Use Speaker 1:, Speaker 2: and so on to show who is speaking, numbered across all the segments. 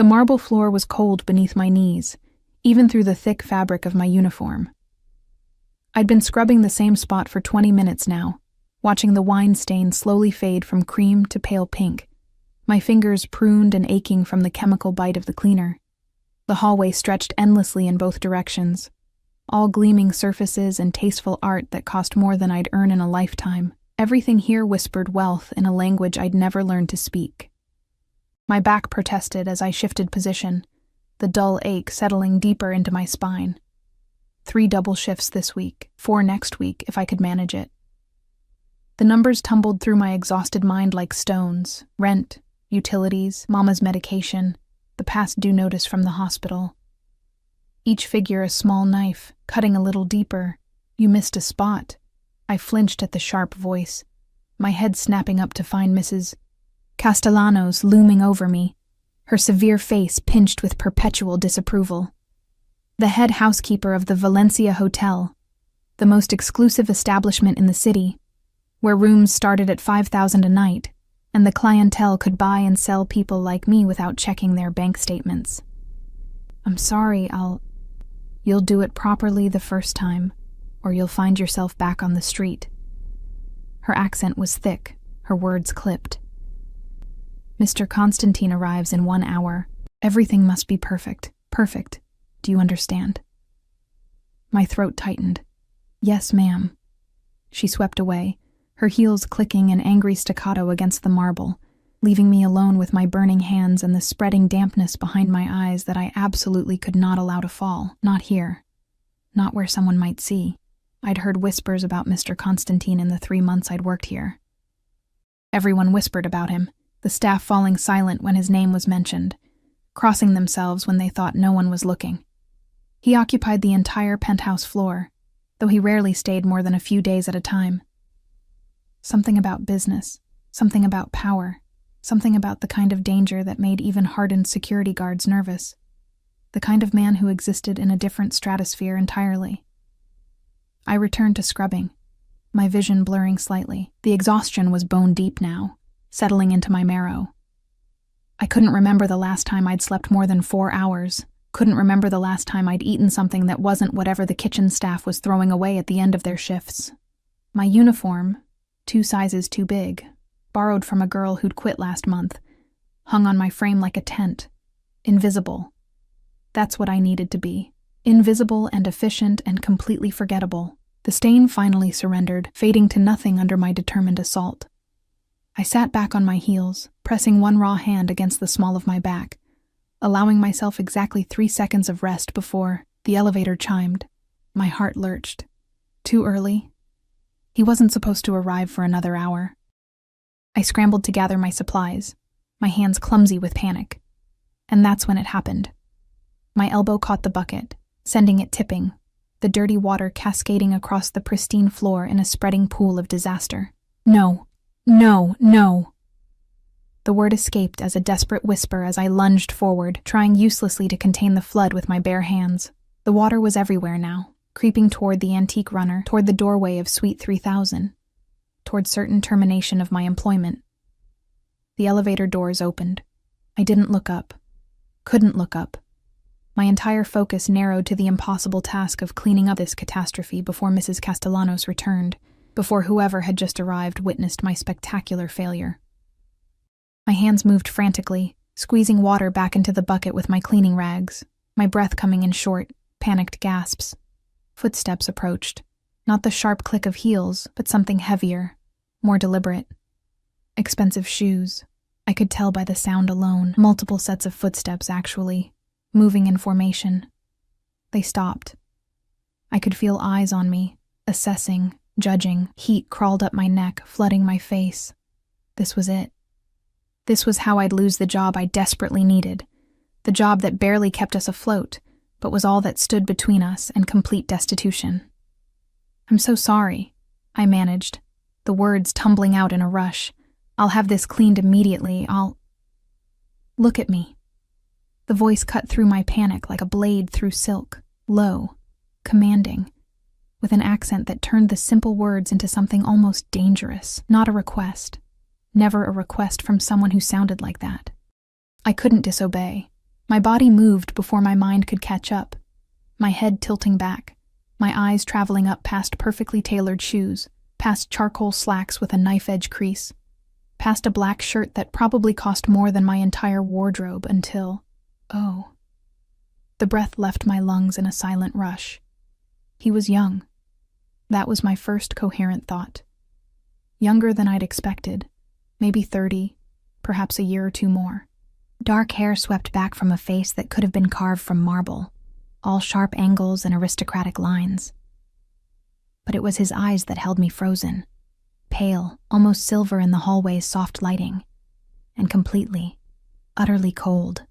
Speaker 1: The marble floor was cold beneath my knees, even through the thick fabric of my uniform. I'd been scrubbing the same spot for 20 minutes now, watching the wine stain slowly fade from cream to pale pink, my fingers pruned and aching from the chemical bite of the cleaner. The hallway stretched endlessly in both directions, all gleaming surfaces and tasteful art that cost more than I'd earn in a lifetime. Everything here whispered wealth in a language I'd never learned to speak. My back protested as I shifted position, the dull ache settling deeper into my spine. 3 double shifts this week, 4 next week if I could manage it. The numbers tumbled through my exhausted mind like stones: rent, utilities, Mama's medication, the past due notice from the hospital. Each figure a small knife, cutting a little deeper. You missed a spot. I flinched at the sharp voice, my head snapping up to find Mrs. Castellanos looming over me, her severe face pinched with perpetual disapproval. The head housekeeper of the Valencia Hotel, the most exclusive establishment in the city, where rooms started at $5,000 a night, and the clientele could buy and sell people like me without checking their bank statements. I'm sorry, You'll do it properly the first time, or you'll find yourself back on the street. Her accent was thick, her words clipped. Mr. Constantine arrives in 1 hour. Everything must be perfect. Perfect. Do you understand? My throat tightened. Yes, ma'am. She swept away, her heels clicking in angry staccato against the marble, leaving me alone with my burning hands and the spreading dampness behind my eyes that I absolutely could not allow to fall. Not here. Not where someone might see. I'd heard whispers about Mr. Constantine in the 3 months I'd worked here. Everyone whispered about him, the staff falling silent when his name was mentioned, crossing themselves when they thought no one was looking. He occupied the entire penthouse floor, though he rarely stayed more than a few days at a time. Something about business, something about power, something about the kind of danger that made even hardened security guards nervous. The kind of man who existed in a different stratosphere entirely. I returned to scrubbing, my vision blurring slightly. The exhaustion was bone deep now, settling into my marrow. I couldn't remember the last time I'd slept more than 4 hours, couldn't remember the last time I'd eaten something that wasn't whatever the kitchen staff was throwing away at the end of their shifts. My uniform, 2 sizes too big, borrowed from a girl who'd quit last month, hung on my frame like a tent. Invisible. That's what I needed to be. Invisible and efficient and completely forgettable. The stain finally surrendered, fading to nothing under my determined assault. I sat back on my heels, pressing one raw hand against the small of my back, allowing myself exactly 3 seconds of rest before the elevator chimed. My heart lurched. Too early? He wasn't supposed to arrive for another hour. I scrambled to gather my supplies, my hands clumsy with panic. And that's when it happened. My elbow caught the bucket, sending it tipping, the dirty water cascading across the pristine floor in a spreading pool of disaster. No, no, no. The word escaped as a desperate whisper as I lunged forward, trying uselessly to contain the flood with my bare hands. The water was everywhere now, creeping toward the antique runner, toward the doorway of Suite 3000, toward certain termination of my employment. The elevator doors opened. I didn't look up. Couldn't look up. My entire focus narrowed to the impossible task of cleaning up this catastrophe before Mrs. Castellanos returned, before whoever had just arrived witnessed my spectacular failure. My hands moved frantically, squeezing water back into the bucket with my cleaning rags, my breath coming in short, panicked gasps. Footsteps approached. Not the sharp click of heels, but something heavier, more deliberate. Expensive shoes. I could tell by the sound alone. Multiple sets of footsteps, actually, moving in formation. They stopped. I could feel eyes on me, assessing, judging. Heat crawled up my neck, flooding my face. This was it. This was how I'd lose the job I desperately needed. The job that barely kept us afloat, but was all that stood between us and complete destitution. I'm so sorry, I managed, the words tumbling out in a rush. I'll have this cleaned immediately. Look at me. The voice cut through my panic like a blade through silk, low, commanding, with an accent that turned the simple words into something almost dangerous. Not a request. Never a request from someone who sounded like that. I couldn't disobey. My body moved before my mind could catch up, my head tilting back, my eyes traveling up past perfectly tailored shoes, past charcoal slacks with a knife-edge crease, past a black shirt that probably cost more than my entire wardrobe until, oh. The breath left my lungs in a silent rush. He was young. That was my first coherent thought. Younger than I'd expected, maybe 30, perhaps a year or two more. Dark hair swept back from a face that could have been carved from marble, all sharp angles and aristocratic lines. But it was his eyes that held me frozen, pale, almost silver in the hallway's soft lighting, and completely, utterly cold.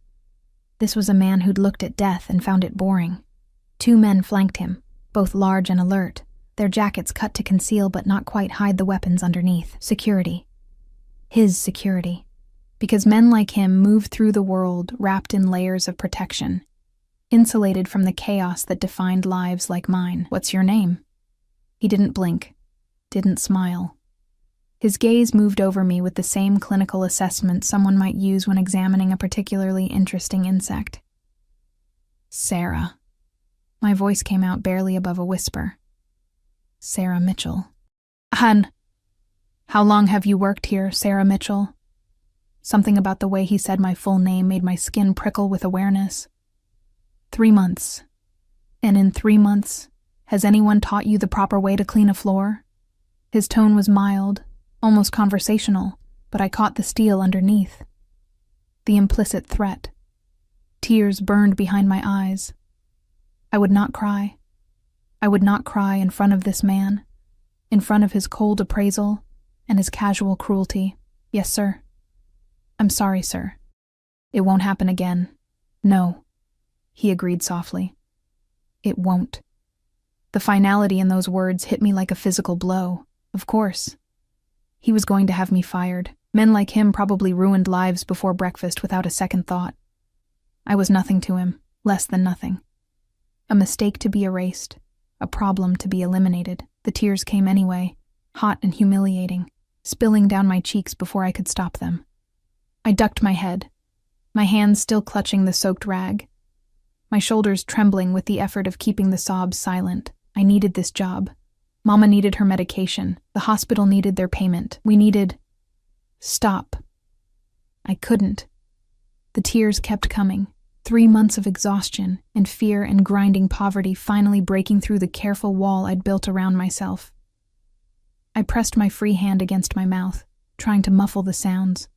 Speaker 1: This was a man who'd looked at death and found it boring. 2 men flanked him, both large and alert, their jackets cut to conceal but not quite hide the weapons underneath. Security. His security. Because men like him move through the world wrapped in layers of protection, insulated from the chaos that defined lives like mine. What's your name? He didn't blink, didn't smile. His gaze moved over me with the same clinical assessment someone might use when examining a particularly interesting insect. Sarah. My voice came out barely above a whisper. Sarah Mitchell. Han. How long have you worked here, Sarah Mitchell? Something about the way he said my full name made my skin prickle with awareness. 3 months. And in 3 months, has anyone taught you the proper way to clean a floor? His tone was mild, almost conversational, but I caught the steel underneath. The implicit threat. Tears burned behind my eyes. I would not cry. I would not cry in front of this man, in front of his cold appraisal and his casual cruelty. Yes, sir. I'm sorry, sir. It won't happen again. No, he agreed softly. It won't. The finality in those words hit me like a physical blow. Of course. He was going to have me fired. Men like him probably ruined lives before breakfast without a second thought. I was nothing to him, less than nothing. A mistake to be erased, a problem to be eliminated. The tears came anyway, hot and humiliating, spilling down my cheeks before I could stop them. I ducked my head, my hands still clutching the soaked rag, my shoulders trembling with the effort of keeping the sobs silent. I needed this job. Mama needed her medication. The hospital needed their payment. We needed... Stop. I couldn't. The tears kept coming. 3 months of exhaustion and fear and grinding poverty finally breaking through the careful wall I'd built around myself. I pressed my free hand against my mouth, trying to muffle the sounds,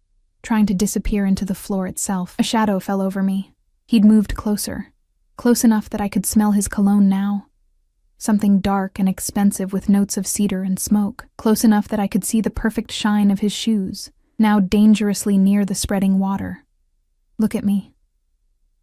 Speaker 1: trying to disappear into the floor itself. A shadow fell over me. He'd moved closer, close enough that I could smell his cologne now. Something dark and expensive with notes of cedar and smoke, close enough that I could see the perfect shine of his shoes, now dangerously near the spreading water. Look at me.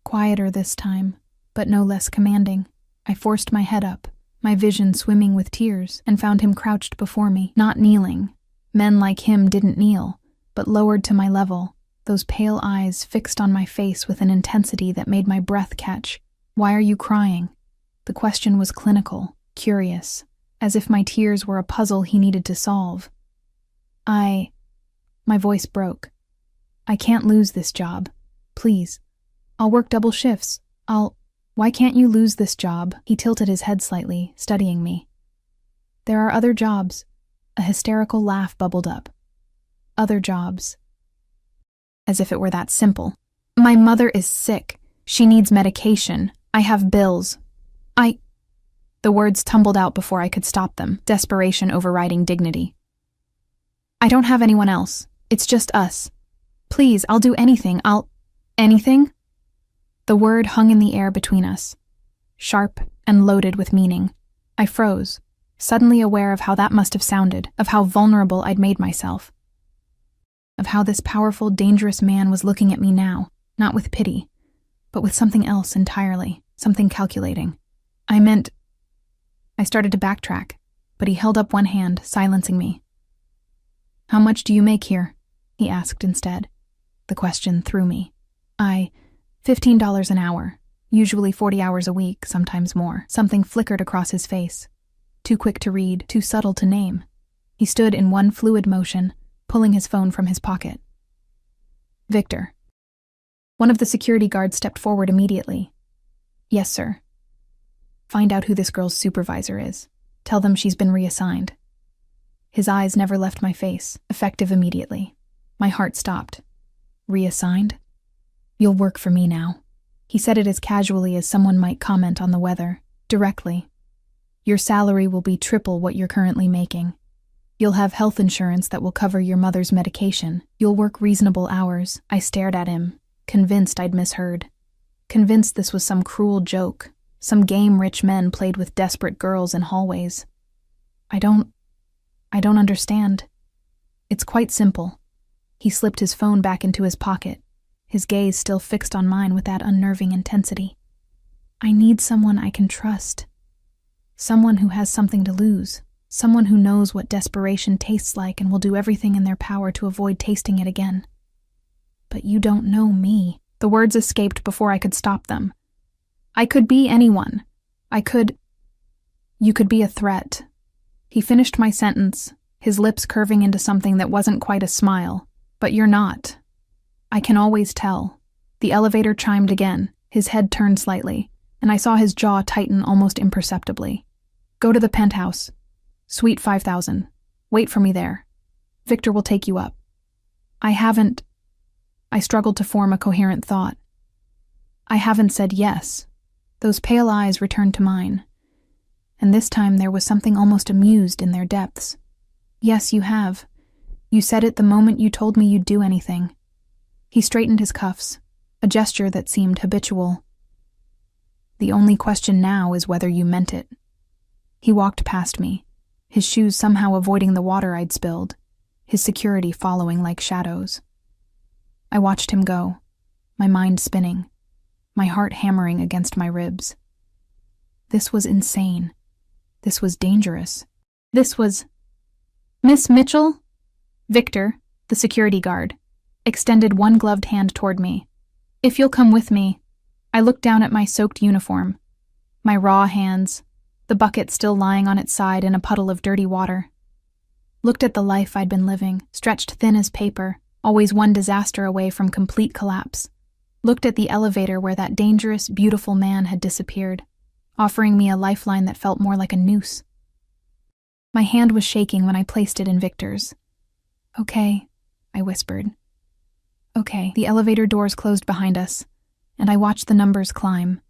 Speaker 1: Quieter this time, but no less commanding. I forced my head up, my vision swimming with tears, and found him crouched before me, not kneeling. Men like him didn't kneel, but lowered to my level, those pale eyes fixed on my face with an intensity that made my breath catch. Why are you crying? The question was clinical, curious, as if my tears were a puzzle he needed to solve. My voice broke. I can't lose this job. Please. I'll work double shifts. Why can't you lose this job? He tilted his head slightly, studying me. There are other jobs. A hysterical laugh bubbled up. Other jobs. As if it were that simple. My mother is sick. She needs medication. I have bills. The words tumbled out before I could stop them, desperation overriding dignity. I don't have anyone else. It's just us. Please, I'll do anything. Anything? The word hung in the air between us, sharp and loaded with meaning. I froze, suddenly aware of how that must have sounded, of how vulnerable I'd made myself, of how this powerful, dangerous man was looking at me now, not with pity, but with something else entirely, something calculating. I started to backtrack, but he held up one hand, silencing me. How much do you make here? He asked instead. The question threw me. $15 an hour, usually 40 hours a week, sometimes more. Something flickered across his face. Too quick to read, too subtle to name. He stood in one fluid motion, pulling his phone from his pocket. Victor. One of the security guards stepped forward immediately. "Yes, sir." "Find out who this girl's supervisor is. Tell them she's been reassigned." His eyes never left my face, effective immediately. My heart stopped. "Reassigned? You'll work for me now." He said it as casually as someone might comment on the weather, directly. "Your salary will be triple what you're currently making. You'll have health insurance that will cover your mother's medication. You'll work reasonable hours." I stared at him, convinced I'd misheard. Convinced this was some cruel joke, some game rich men played with desperate girls in hallways. I don't understand. It's quite simple." He slipped his phone back into his pocket, his gaze still fixed on mine with that unnerving intensity. "I need someone I can trust. Someone who has something to lose. Someone who knows what desperation tastes like and will do everything in their power to avoid tasting it again." "But you don't know me." The words escaped before I could stop them. "I could be anyone. You could be a threat." He finished my sentence, his lips curving into something that wasn't quite a smile. "But you're not. I can always tell." The elevator chimed again, his head turned slightly, and I saw his jaw tighten almost imperceptibly. "Go to the penthouse. Suite 5000. Wait for me there. Victor will take you up." I struggled to form a coherent thought. "I haven't said yes." Those pale eyes returned to mine, and this time there was something almost amused in their depths. "Yes, you have. You said it the moment you told me you'd do anything." He straightened his cuffs, a gesture that seemed habitual. "The only question now is whether you meant it." He walked past me, his shoes somehow avoiding the water I'd spilled, his security following like shadows. I watched him go, my mind spinning, my heart hammering against my ribs. This was insane. This was dangerous. This was... "Miss Mitchell?" Victor, the security guard, extended one gloved hand toward me. "If you'll come with me." I looked down at my soaked uniform, my raw hands, the bucket still lying on its side in a puddle of dirty water. Looked at the life I'd been living, stretched thin as paper, always one disaster away from complete collapse. Looked at the elevator where that dangerous, beautiful man had disappeared, offering me a lifeline that felt more like a noose. My hand was shaking when I placed it in Victor's. "Okay," I whispered. "Okay." The elevator doors closed behind us, and I watched the numbers climb.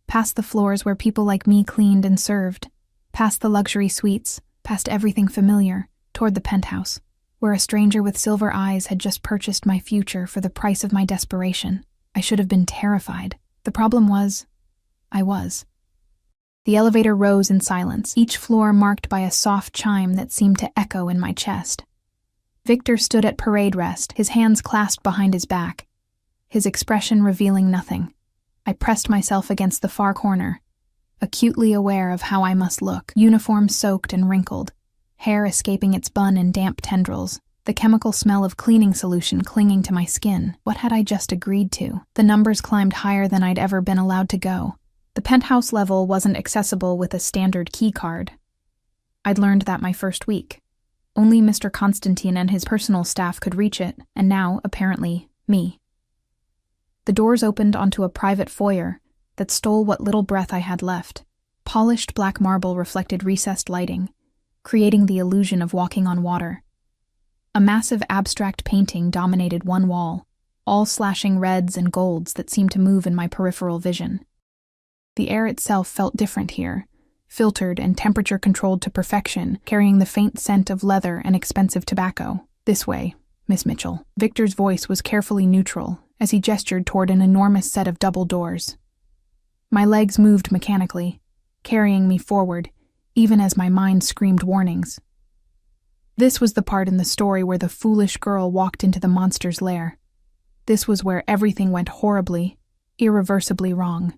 Speaker 1: Past the floors where people like me cleaned and served, past the luxury suites, past everything familiar, toward the penthouse, where a stranger with silver eyes had just purchased my future for the price of my desperation. I should have been terrified. The problem was, I was. The elevator rose in silence, each floor marked by a soft chime that seemed to echo in my chest. Victor stood at parade rest, his hands clasped behind his back, his expression revealing nothing. I pressed myself against the far corner, acutely aware of how I must look, uniform soaked and wrinkled, hair escaping its bun in damp tendrils, the chemical smell of cleaning solution clinging to my skin. What had I just agreed to? The numbers climbed higher than I'd ever been allowed to go. The penthouse level wasn't accessible with a standard key card. I'd learned that my first week. Only Mr. Constantine and his personal staff could reach it, and now, apparently, me. The doors opened onto a private foyer that stole what little breath I had left. Polished black marble reflected recessed lighting, creating the illusion of walking on water. A massive abstract painting dominated one wall, all slashing reds and golds that seemed to move in my peripheral vision. The air itself felt different here, filtered and temperature-controlled to perfection, carrying the faint scent of leather and expensive tobacco. "This way, Miss Mitchell." Victor's voice was carefully neutral as he gestured toward an enormous set of double doors. My legs moved mechanically, carrying me forward, even as my mind screamed warnings. This was the part in the story where the foolish girl walked into the monster's lair. This was where everything went horribly, irreversibly wrong.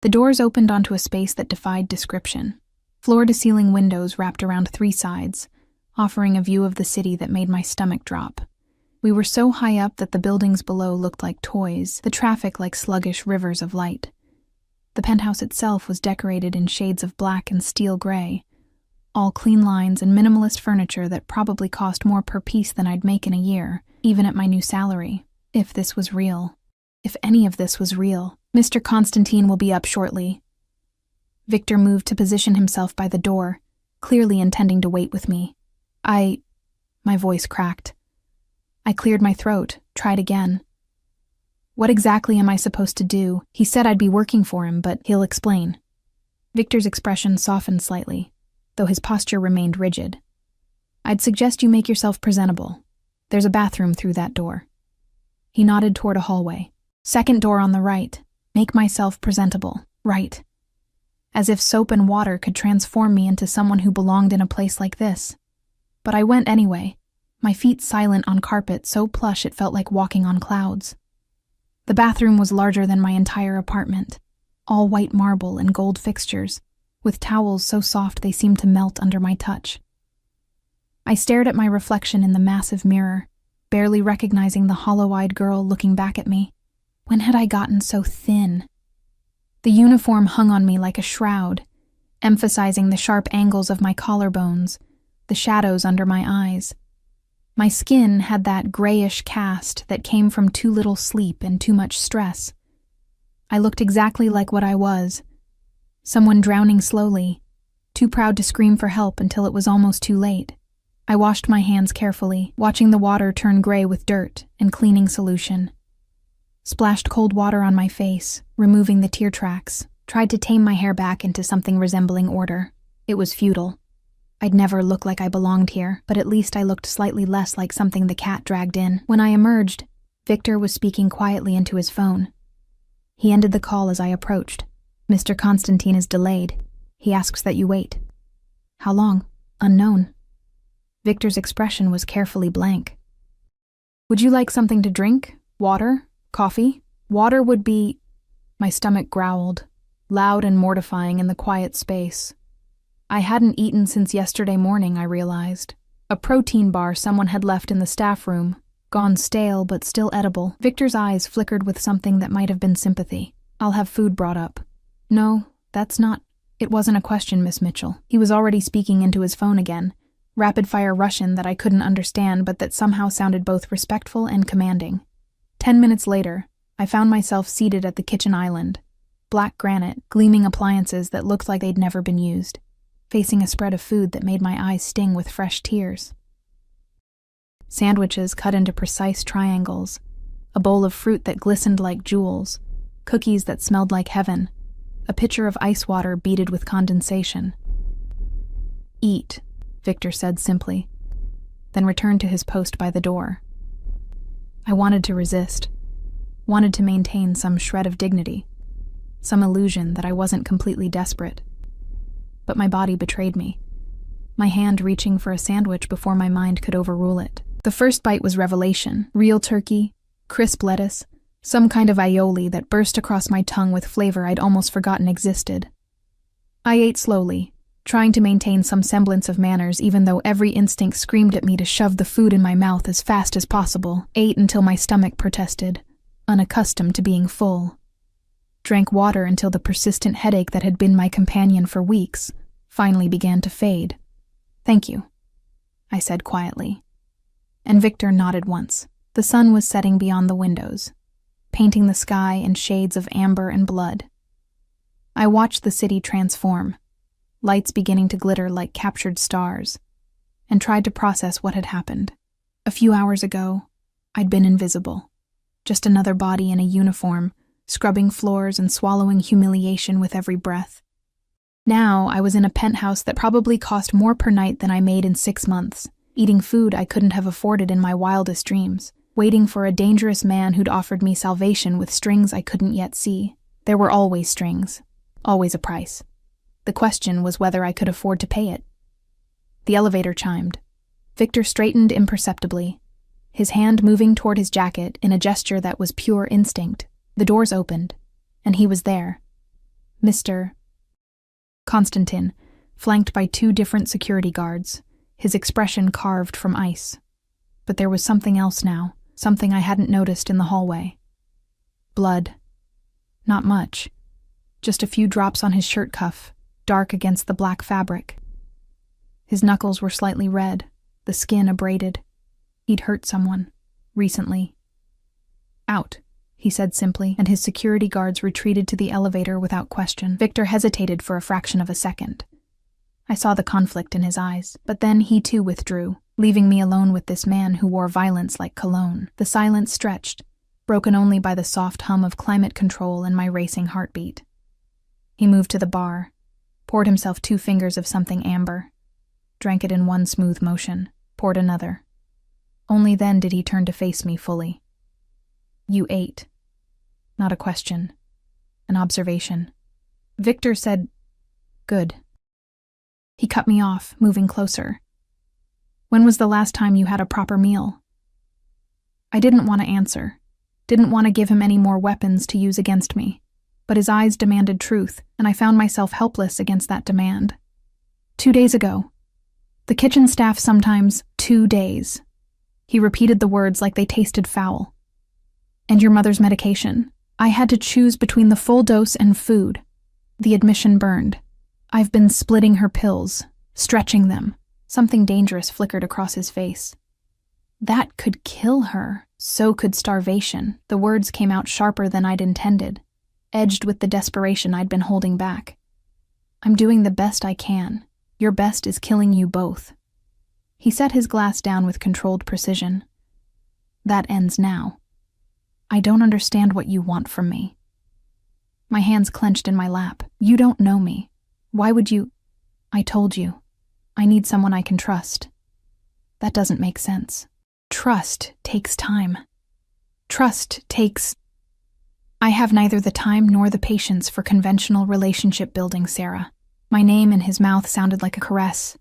Speaker 1: The doors opened onto a space that defied description. Floor-to-ceiling windows wrapped around three sides, offering a view of the city that made my stomach drop. We were so high up that the buildings below looked like toys, the traffic like sluggish rivers of light. The penthouse itself was decorated in shades of black and steel gray, all clean lines and minimalist furniture that probably cost more per piece than I'd make in a year, even at my new salary, if this was real. If any of this was real, Mr. Constantine will be up shortly. Victor moved to position himself by the door, clearly intending to wait with me. My voice cracked. I cleared my throat, tried again. What exactly am I supposed to do? He said I'd be working for him, but he'll explain. Victor's expression softened slightly, though his posture remained rigid. I'd suggest you make yourself presentable. There's a bathroom through that door. He nodded toward a hallway. Second door on the right. Make myself presentable. Right. As if soap and water could transform me into someone who belonged in a place like this. But I went anyway, my feet silent on carpet so plush it felt like walking on clouds. The bathroom was larger than my entire apartment, all white marble and gold fixtures, with towels so soft they seemed to melt under my touch. I stared at my reflection in the massive mirror, barely recognizing the hollow-eyed girl looking back at me. When had I gotten so thin? The uniform hung on me like a shroud, emphasizing the sharp angles of my collarbones, the shadows under my eyes. My skin had that grayish cast that came from too little sleep and too much stress. I looked exactly like what I was, someone drowning slowly, too proud to scream for help until it was almost too late. I washed my hands carefully, watching the water turn gray with dirt and cleaning solution. Splashed cold water on my face, removing the tear tracks, tried to tame my hair back into something resembling order. It was futile. I'd never look like I belonged here, but at least I looked slightly less like something the cat dragged in. When I emerged, Victor was speaking quietly into his phone. He ended the call as I approached. Mr. Constantine is delayed. He asks that you wait. How long? Unknown. Victor's expression was carefully blank. Would you like something to drink? Water? Coffee? Water would be... My stomach growled, loud and mortifying in the quiet space. I hadn't eaten since yesterday morning, I realized. A protein bar someone had left in the staff room, gone stale but still edible. Victor's eyes flickered with something that might have been sympathy. I'll have food brought up. No, that's not... It wasn't a question, Miss Mitchell. He was already speaking into his phone again. Rapid-fire Russian that I couldn't understand but that somehow sounded both respectful and commanding. 10 minutes later, I found myself seated at the kitchen island. Black granite, gleaming appliances that looked like they'd never been used, facing a spread of food that made my eyes sting with fresh tears. Sandwiches cut into precise triangles, a bowl of fruit that glistened like jewels, cookies that smelled like heaven, a pitcher of ice water beaded with condensation. Eat, Victor said simply, then returned to his post by the door. I wanted to resist, wanted to maintain some shred of dignity, some illusion that I wasn't completely desperate. But my body betrayed me, my hand reaching for a sandwich before my mind could overrule it. The first bite was revelation: real turkey, crisp lettuce, some kind of aioli that burst across my tongue with flavor I'd almost forgotten existed. I ate slowly, trying to maintain some semblance of manners even though every instinct screamed at me to shove the food in my mouth as fast as possible. Ate until my stomach protested, unaccustomed to being full. Drank water until the persistent headache that had been my companion for weeks finally began to fade. Thank you, I said quietly. And Victor nodded once. The sun was setting beyond the windows, painting the sky in shades of amber and blood. I watched the city transform, lights beginning to glitter like captured stars, and tried to process what had happened. A few hours ago, I'd been invisible, just another body in a uniform, scrubbing floors and swallowing humiliation with every breath. Now I was in a penthouse that probably cost more per night than I made in 6 months, eating food I couldn't have afforded in my wildest dreams, waiting for a dangerous man who'd offered me salvation with strings I couldn't yet see. There were always strings, always a price. The question was whether I could afford to pay it. The elevator chimed. Victor straightened imperceptibly, his hand moving toward his jacket in a gesture that was pure instinct. The doors opened, and he was there. Mr. Constantine, flanked by 2 different security guards, his expression carved from ice. But there was something else now, something I hadn't noticed in the hallway. Blood. Not much. Just a few drops on his shirt cuff, dark against the black fabric. His knuckles were slightly red, the skin abraded. He'd hurt someone, recently. Out, he said simply, and his security guards retreated to the elevator without question. Victor hesitated for a fraction of a second. I saw the conflict in his eyes, but then he too withdrew, leaving me alone with this man who wore violence like cologne. The silence stretched, broken only by the soft hum of climate control and my racing heartbeat. He moved to the bar, poured himself 2 fingers of something amber, drank it in one smooth motion, poured another. Only then did he turn to face me fully. "You ate." Not a question, an observation. Victor said, "Good." He cut me off, moving closer. "When was the last time you had a proper meal?" I didn't want to answer, didn't want to give him any more weapons to use against me, but his eyes demanded truth, and I found myself helpless against that demand. 2 days ago. The kitchen staff sometimes 2 days. He repeated the words like they tasted foul. "And your mother's medication. I had to choose between the full dose and food." The admission burned. "I've been splitting her pills, stretching them." Something dangerous flickered across his face. "That could kill her. So could starvation." The words came out sharper than I'd intended, edged with the desperation I'd been holding back. "I'm doing the best I can. Your best is killing you both." He set his glass down with controlled precision. "That ends now. I don't understand what you want from me." My hands clenched in my lap. "You don't know me. Why would you—" "I told you. I need someone I can trust." "That doesn't make sense. Trust takes time. Trust takes—" "I have neither the time nor the patience for conventional relationship building, Sarah." My name in his mouth sounded like a caress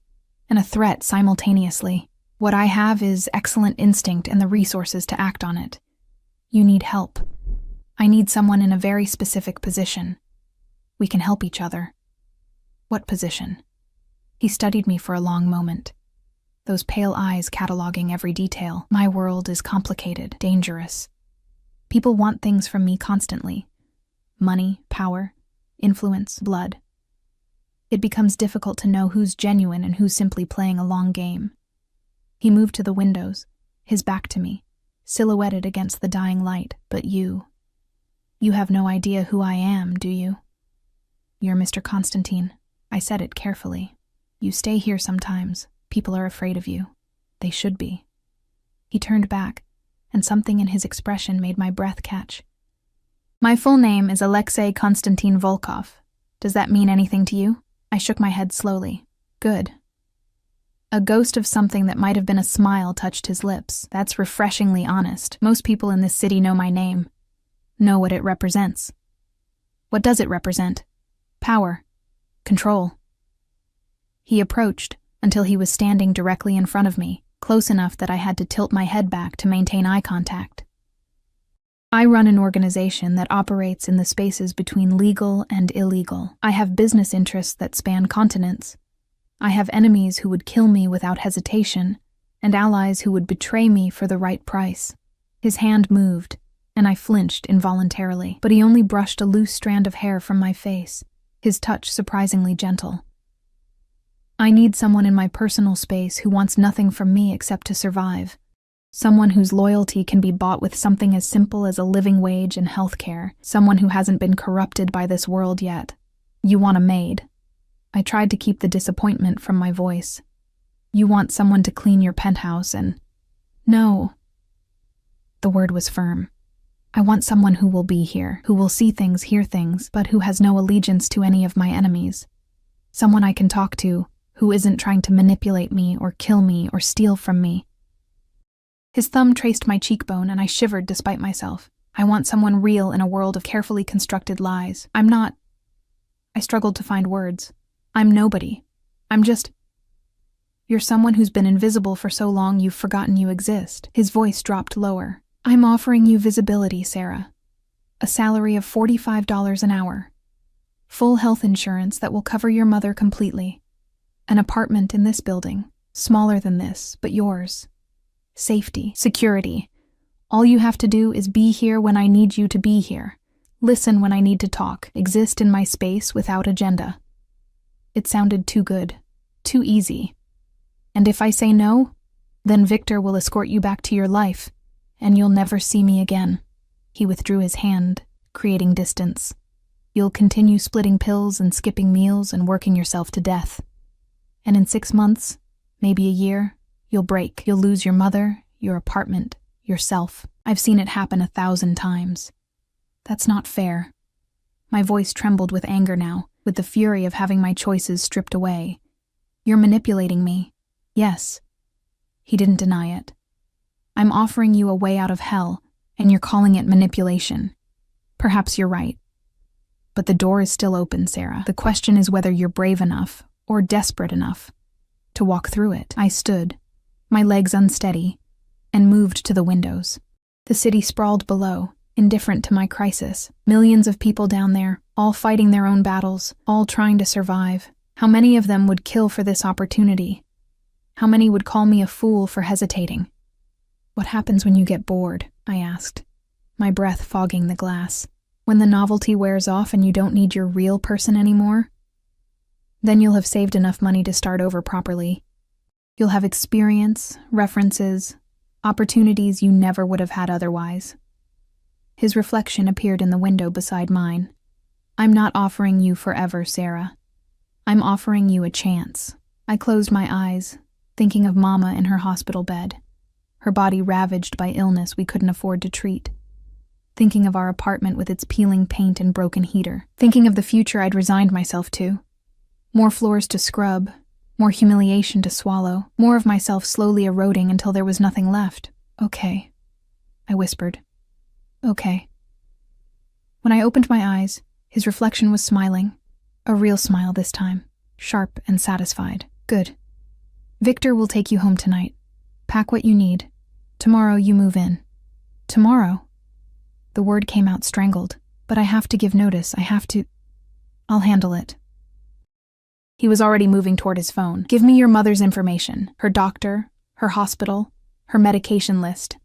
Speaker 1: and a threat simultaneously. "What I have is excellent instinct and the resources to act on it. You need help. I need someone in a very specific position. We can help each other." "What position?" He studied me for a long moment, those pale eyes cataloging every detail. "My world is complicated, dangerous. People want things from me constantly. Money, power, influence, blood. It becomes difficult to know who's genuine and who's simply playing a long game." He moved to the windows, his back to me, silhouetted against the dying light. "But you have no idea who I am, do you?" "You're Mr. Constantine." I said it carefully. "You stay here sometimes. People are afraid of you. They should be." He turned back, and something in his expression made my breath catch. "My full name is Alexei Konstantin Volkov. Does that mean anything to you?" I shook my head slowly. "Good." A ghost of something that might have been a smile touched his lips. "That's refreshingly honest. Most people in this city know my name, know what it represents." "What does it represent?" "Power. Control." He approached until he was standing directly in front of me, close enough that I had to tilt my head back to maintain eye contact. "I run an organization that operates in the spaces between legal and illegal. I have business interests that span continents. I have enemies who would kill me without hesitation, and allies who would betray me for the right price." His hand moved, and I flinched involuntarily, but he only brushed a loose strand of hair from my face, his touch surprisingly gentle. "I need someone in my personal space who wants nothing from me except to survive. Someone whose loyalty can be bought with something as simple as a living wage and health care. Someone who hasn't been corrupted by this world yet. You want a maid." I tried to keep the disappointment from my voice. "You want someone to clean your penthouse and—" "No." The word was firm. "I want someone who will be here, who will see things, hear things, but who has no allegiance to any of my enemies. Someone I can talk to, who isn't trying to manipulate me or kill me or steal from me." His thumb traced my cheekbone, and I shivered despite myself. "I want someone real in a world of carefully constructed lies. I'm not—" I struggled to find words. "I'm nobody. I'm just—" "You're someone who's been invisible for so long you've forgotten you exist." His voice dropped lower. "I'm offering you visibility, Sarah. A salary of $45 an hour. Full health insurance that will cover your mother completely. An apartment in this building, smaller than this, but yours. Safety, security. All you have to do is be here when I need you to be here. Listen when I need to talk. Exist in my space without agenda." It sounded too good, too easy. "And if I say no, then Victor will escort you back to your life, and you'll never see me again." He withdrew his hand, creating distance. You'll continue splitting pills and skipping meals and working yourself to death. And in 6 months, maybe a year, you'll break. You'll lose your mother, your apartment, yourself. I've seen it happen 1,000 times. That's not fair. My voice trembled with anger now, with the fury of having my choices stripped away. You're manipulating me. Yes. He didn't deny it. I'm offering you a way out of hell, and you're calling it manipulation. Perhaps you're right. But the door is still open, Sarah. The question is whether you're brave enough, or desperate enough, to walk through it. I stood, my legs unsteady, and moved to the windows. The city sprawled below, indifferent to my crisis. Millions of people down there, all fighting their own battles, all trying to survive. How many of them would kill for this opportunity? How many would call me a fool for hesitating? What happens when you get bored? I asked, my breath fogging the glass. When the novelty wears off and you don't need your real person anymore? Then you'll have saved enough money to start over properly. You'll have experience, references, opportunities you never would have had otherwise. His reflection appeared in the window beside mine. I'm not offering you forever, Sarah. I'm offering you a chance. I closed my eyes, thinking of Mama in her hospital bed, her body ravaged by illness we couldn't afford to treat. Thinking of our apartment with its peeling paint and broken heater. Thinking of the future I'd resigned myself to. More floors to scrub, more humiliation to swallow, more of myself slowly eroding until there was nothing left. Okay, I whispered. Okay. When I opened my eyes, his reflection was smiling. A real smile this time, sharp and satisfied. Good. Victor will take you home tonight. Pack what you need. Tomorrow you move in. Tomorrow? The word came out strangled, but I have to give notice. I'll handle it. He was already moving toward his phone. Give me your mother's information, her doctor, her hospital, her medication list.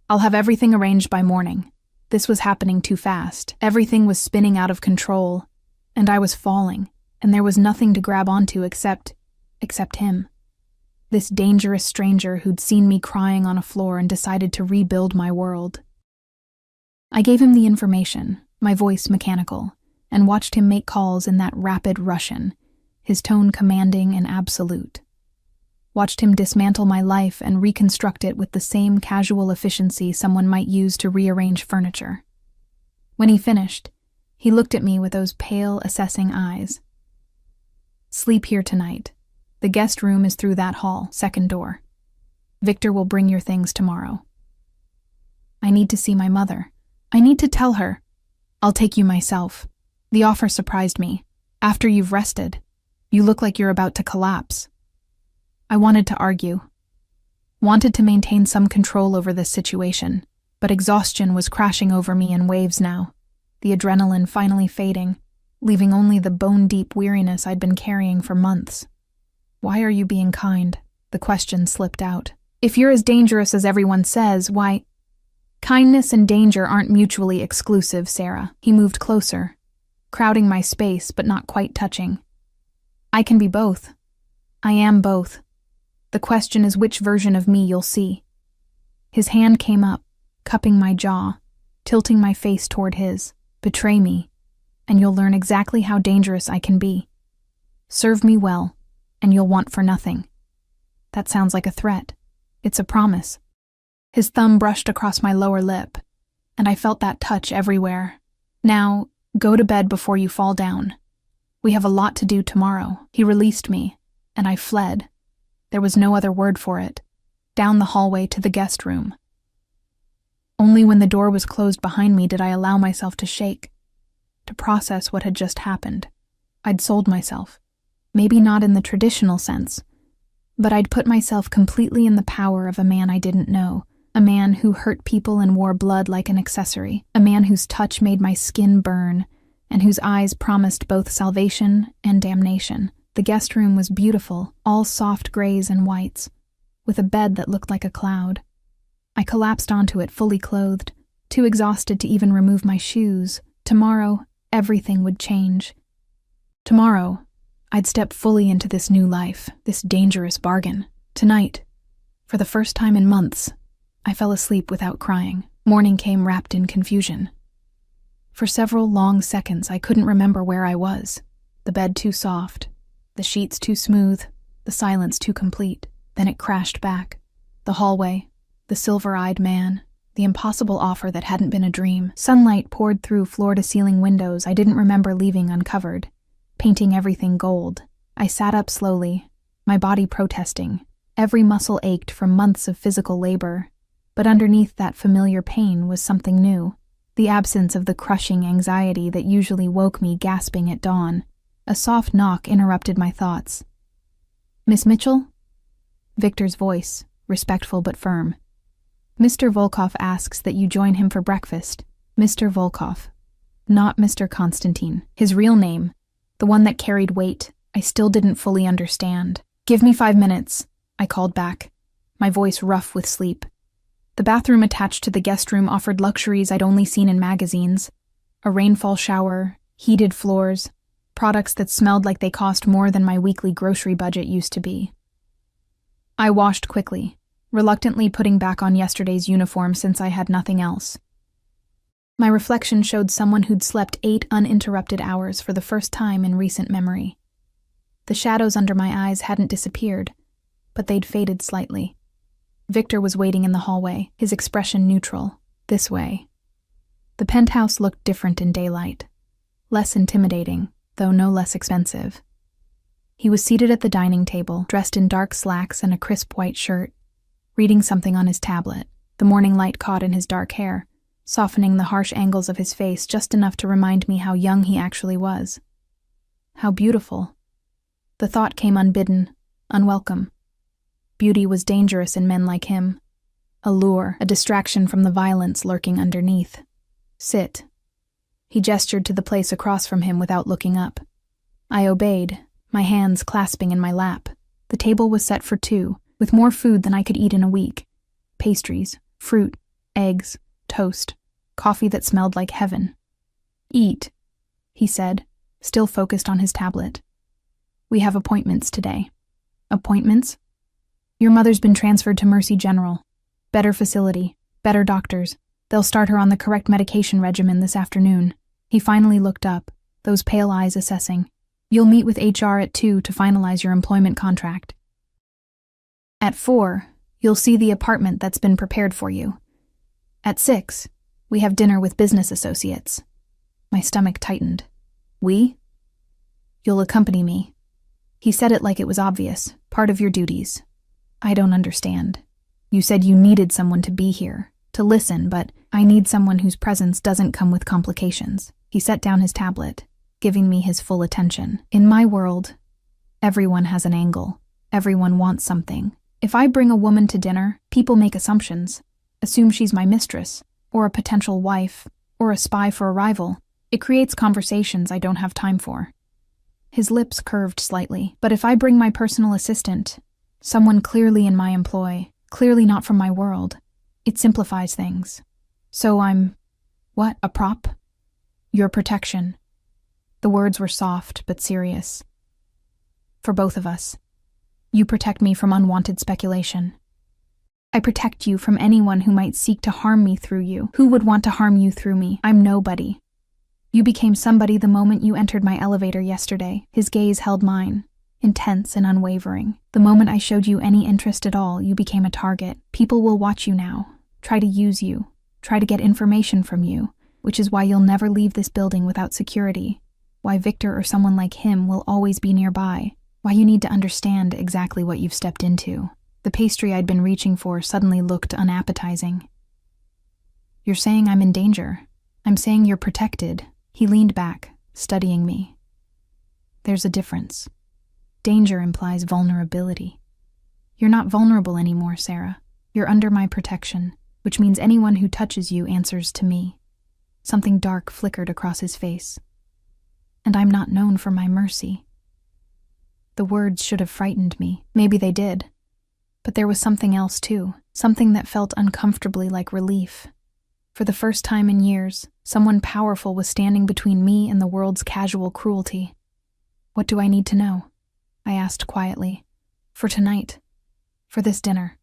Speaker 1: I'll have everything arranged by morning. This was happening too fast. Everything was spinning out of control, and I was falling, and there was nothing to grab onto except him. This dangerous stranger who'd seen me crying on a floor and decided to rebuild my world. I gave him the information, my voice mechanical, and watched him make calls in that rapid Russian, his tone commanding and absolute. Watched him dismantle my life and reconstruct it with the same casual efficiency someone might use to rearrange furniture. When he finished, he looked at me with those pale, assessing eyes. Sleep here tonight. The guest room is through that hall, second door. Victor will bring your things tomorrow. I need to see my mother. I need to tell her. I'll take you myself. The offer surprised me. After you've rested, you look like you're about to collapse. I wanted to argue. Wanted to maintain some control over this situation, but exhaustion was crashing over me in waves now, the adrenaline finally fading, leaving only the bone-deep weariness I'd been carrying for months. Why are you being kind? The question slipped out. If you're as dangerous as everyone says, why... Kindness and danger aren't mutually exclusive, Sarah. He moved closer, crowding my space but not quite touching. I can be both. I am both. The question is which version of me you'll see. His hand came up, cupping my jaw, tilting my face toward his. Betray me, and you'll learn exactly how dangerous I can be. Serve me well, and you'll want for nothing. That sounds like a threat. It's a promise. His thumb brushed across my lower lip, and I felt that touch everywhere. Now, go to bed before you fall down. We have a lot to do tomorrow. He released me, and I fled. There was no other word for it. Down the hallway to the guest room. Only when the door was closed behind me did I allow myself to shake, to process what had just happened. I'd sold myself. Maybe not in the traditional sense, but I'd put myself completely in the power of a man I didn't know. A man who hurt people and wore blood like an accessory. A man whose touch made my skin burn, and whose eyes promised both salvation and damnation. The guest room was beautiful, all soft grays and whites, with a bed that looked like a cloud. I collapsed onto it fully clothed, too exhausted to even remove my shoes. Tomorrow, everything would change. Tomorrow, I'd step fully into this new life, this dangerous bargain. Tonight, for the first time in months, I fell asleep without crying. Morning came wrapped in confusion. For several long seconds, I couldn't remember where I was. The bed too soft, the sheets too smooth, the silence too complete. Then it crashed back. The hallway, the silver-eyed man, the impossible offer that hadn't been a dream. Sunlight poured through floor-to-ceiling windows I didn't remember leaving uncovered, painting everything gold. I sat up slowly, my body protesting. Every muscle ached from months of physical labor, but underneath that familiar pain was something new. The absence of the crushing anxiety that usually woke me gasping at dawn. A soft knock interrupted my thoughts. "Miss Mitchell?" Victor's voice, respectful but firm. "Mr. Volkov asks that you join him for breakfast." Mr. Volkov. Not Mr. Constantine. His real name, the one that carried weight, I still didn't fully understand. "Give me 5 minutes," I called back, my voice rough with sleep. The bathroom attached to the guest room offered luxuries I'd only seen in magazines. A rainfall shower, heated floors, products that smelled like they cost more than my weekly grocery budget used to be. I washed quickly, reluctantly putting back on yesterday's uniform since I had nothing else. My reflection showed someone who'd slept 8 uninterrupted hours for the first time in recent memory. The shadows under my eyes hadn't disappeared, but they'd faded slightly. Victor was waiting in the hallway, his expression neutral. This way. The penthouse looked different in daylight. Less intimidating, though no less expensive. He was seated at the dining table, dressed in dark slacks and a crisp white shirt, reading something on his tablet. The morning light caught in his dark hair, softening the harsh angles of his face just enough to remind me how young he actually was. How beautiful. The thought came unbidden, unwelcome. Beauty was dangerous in men like him. A lure, a distraction from the violence lurking underneath. "Sit." He gestured to the place across from him without looking up. I obeyed, my hands clasping in my lap. The table was set for 2, with more food than I could eat in a week. Pastries, fruit, eggs, toast, coffee that smelled like heaven. "Eat," he said, still focused on his tablet. "We have appointments today." "Appointments?" "Your mother's been transferred to Mercy General. Better facility, better doctors. They'll start her on the correct medication regimen this afternoon." He finally looked up, those pale eyes assessing. "You'll meet with HR at 2 to finalize your employment contract. At 4, you'll see the apartment that's been prepared for you. At 6, we have dinner with business associates." My stomach tightened. "We?" "You'll accompany me." He said it like it was obvious, part of your duties. "I don't understand. You said you needed someone to be here, to listen, but I need someone whose presence doesn't come with complications." He set down his tablet, giving me his full attention. "In my world, everyone has an angle. Everyone wants something. If I bring a woman to dinner, people make assumptions, assume she's my mistress, or a potential wife, or a spy for a rival. It creates conversations I don't have time for." His lips curved slightly. "But if I bring my personal assistant, someone clearly in my employ, clearly not from my world, it simplifies things. So I'm, what, a prop? Your protection." The words were soft but serious. "For both of us. You protect me from unwanted speculation. I protect you from anyone who might seek to harm me through you. Who would want to harm you through me? I'm nobody. You became somebody the moment you entered my elevator yesterday." His gaze held mine, intense and unwavering. "The moment I showed you any interest at all, you became a target. People will watch you now, try to use you, try to get information from you, which is why you'll never leave this building without security, why Victor or someone like him will always be nearby, why you need to understand exactly what you've stepped into." The pastry I'd been reaching for suddenly looked unappetizing. "You're saying I'm in danger. I'm saying you're protected." He leaned back, studying me. "There's a difference. Danger implies vulnerability. You're not vulnerable anymore, Sarah. You're under my protection, which means anyone who touches you answers to me." Something dark flickered across his face. "And I'm not known for my mercy." The words should have frightened me. Maybe they did. But there was something else too, something that felt uncomfortably like relief. For the first time in years, someone powerful was standing between me and the world's casual cruelty. "What do I need to know?" I asked quietly. "For tonight. For this dinner."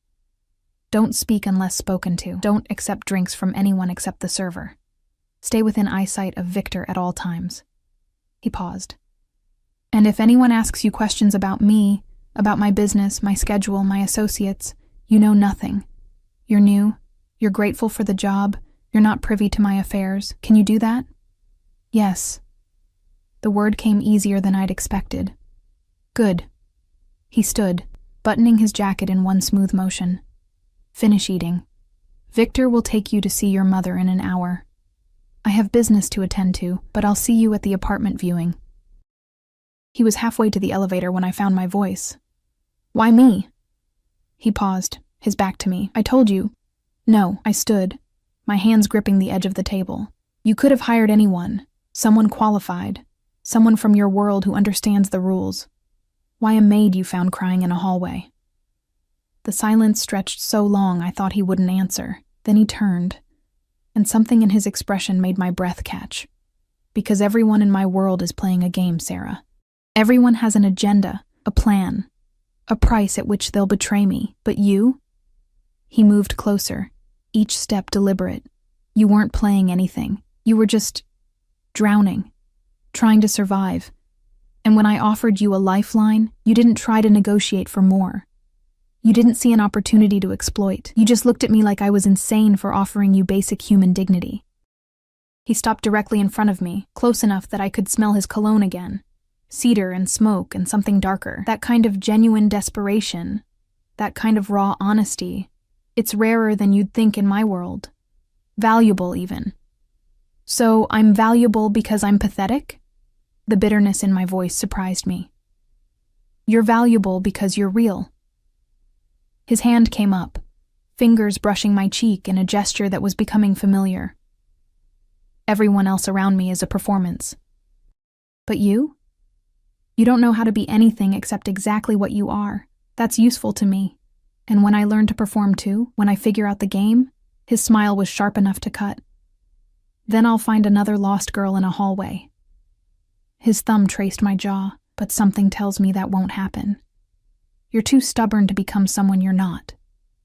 Speaker 1: Don't speak unless spoken to. Don't accept drinks from anyone except the server. Stay within eyesight of Victor at all times. He paused. And if anyone asks you questions about me, about my business, my schedule, my associates, you know nothing. You're new. You're grateful for the job. You're not privy to my affairs. Can you do that? Yes. The word came easier than I'd expected. Good. He stood, buttoning his jacket in one smooth motion. Finish eating. Victor will take you to see your mother in an hour. I have business to attend to, but I'll see you at the apartment viewing. He was halfway to the elevator when I found my voice. Why me? He paused, his back to me. I told you. No, I stood, my hands gripping the edge of the table. You could have hired anyone, someone qualified, someone from your world who understands the rules. Why a maid you found crying in a hallway? The silence stretched so long I thought he wouldn't answer. Then he turned, and something in his expression made my breath catch. Because everyone in my world is playing a game, Sarah. Everyone has an agenda, a plan, a price at which they'll betray me. But you? He moved closer, each step deliberate. You weren't playing anything. You were just drowning, trying to survive. And when I offered you a lifeline, you didn't try to negotiate for more. You didn't see an opportunity to exploit. You just looked at me like I was insane for offering you basic human dignity. He stopped directly in front of me, close enough that I could smell his cologne again. Cedar and smoke and something darker. That kind of genuine desperation. That kind of raw honesty. It's rarer than you'd think in my world. Valuable, even. So, I'm valuable because I'm pathetic? The bitterness in my voice surprised me. You're valuable because you're real. His hand came up, fingers brushing my cheek in a gesture that was becoming familiar. Everyone else around me is a performance. But you? You don't know how to be anything except exactly what you are. That's useful to me. And when I learn to perform too, when I figure out the game, his smile was sharp enough to cut. Then I'll find another lost girl in a hallway. His thumb traced my jaw, but something tells me that won't happen. You're too stubborn to become someone you're not,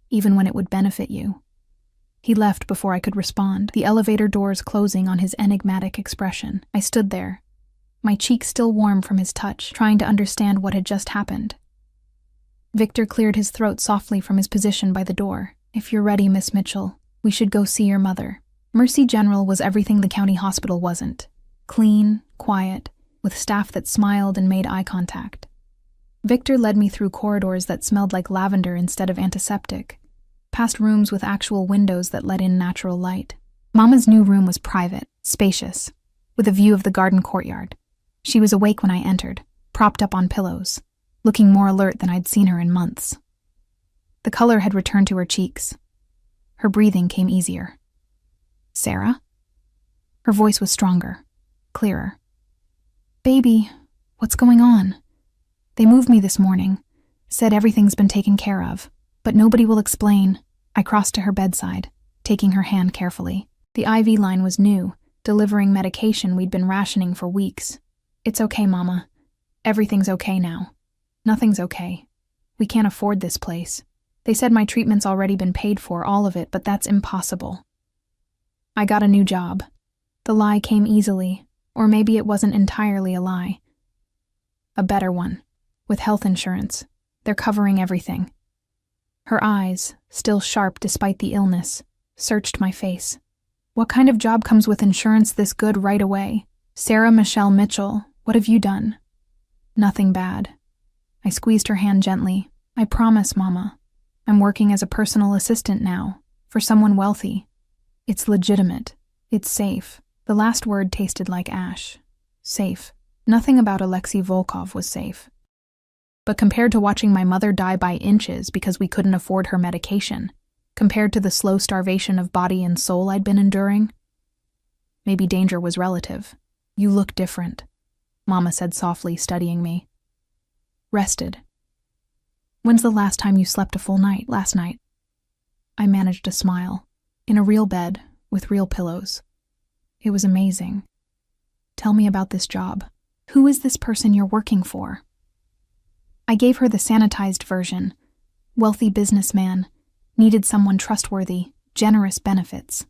Speaker 1: even when it would benefit you. He left before I could respond, the elevator doors closing on his enigmatic expression. I stood there, my cheek still warm from his touch, trying to understand what had just happened. Victor cleared his throat softly from his position by the door. If you're ready, Miss Mitchell, we should go see your mother. Mercy General was everything the county hospital wasn't. Clean, quiet, with staff that smiled and made eye contact. Victor led me through corridors that smelled like lavender instead of antiseptic, past rooms with actual windows that let in natural light. Mama's new room was private, spacious, with a view of the garden courtyard. She was awake when I entered, propped up on pillows, looking more alert than I'd seen her in months. The color had returned to her cheeks. Her breathing came easier. Sarah? Her voice was stronger, clearer. Baby, what's going on? They moved me this morning, said everything's been taken care of, but nobody will explain. I crossed to her bedside, taking her hand carefully. The IV line was new, delivering medication we'd been rationing for weeks. It's okay, Mama. Everything's okay now. Nothing's okay. We can't afford this place. They said my treatment's already been paid for, all of it, but that's impossible. I got a new job. The lie came easily, or maybe it wasn't entirely a lie. A better one. With health insurance. They're covering everything. Her eyes, still sharp despite the illness, searched my face. What kind of job comes with insurance this good right away? Sarah Michelle Mitchell, what have you done? Nothing bad. I squeezed her hand gently. I promise, Mama. I'm working as a personal assistant now, for someone wealthy. It's legitimate. It's safe. The last word tasted like ash. Safe. Nothing about Alexei Volkov was safe. But compared to watching my mother die by inches because we couldn't afford her medication, compared to the slow starvation of body and soul I'd been enduring, maybe danger was relative. You look different, Mama said softly, studying me. Rested. When's the last time you slept a full night? Last night. I managed a smile. In a real bed, with real pillows. It was amazing. Tell me about this job. Who is this person you're working for? I gave her the sanitized version. Wealthy businessman, Needed someone trustworthy, generous benefits.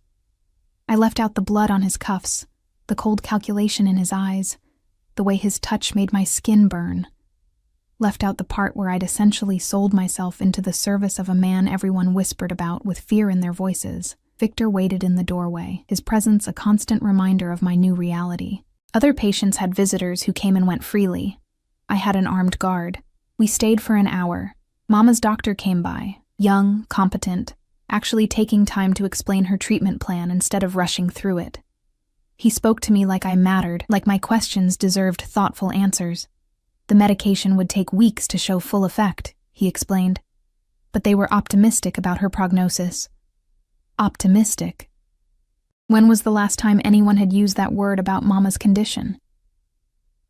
Speaker 1: I left out the blood on his cuffs, the cold calculation in his eyes, the way his touch made my skin burn. Left out the part where I'd essentially sold myself into the service of a man everyone whispered about with fear in their voices. Victor waited in the doorway, his presence a constant reminder of my new reality. Other patients had visitors who came and went freely. I had an armed guard. We stayed for an hour. Mama's doctor came by, young, competent, actually taking time to explain her treatment plan instead of rushing through it. He spoke to me like I mattered, like my questions deserved thoughtful answers. The medication would take weeks to show full effect, he explained. But they were optimistic about her prognosis. Optimistic. When was the last time anyone had used that word about Mama's condition?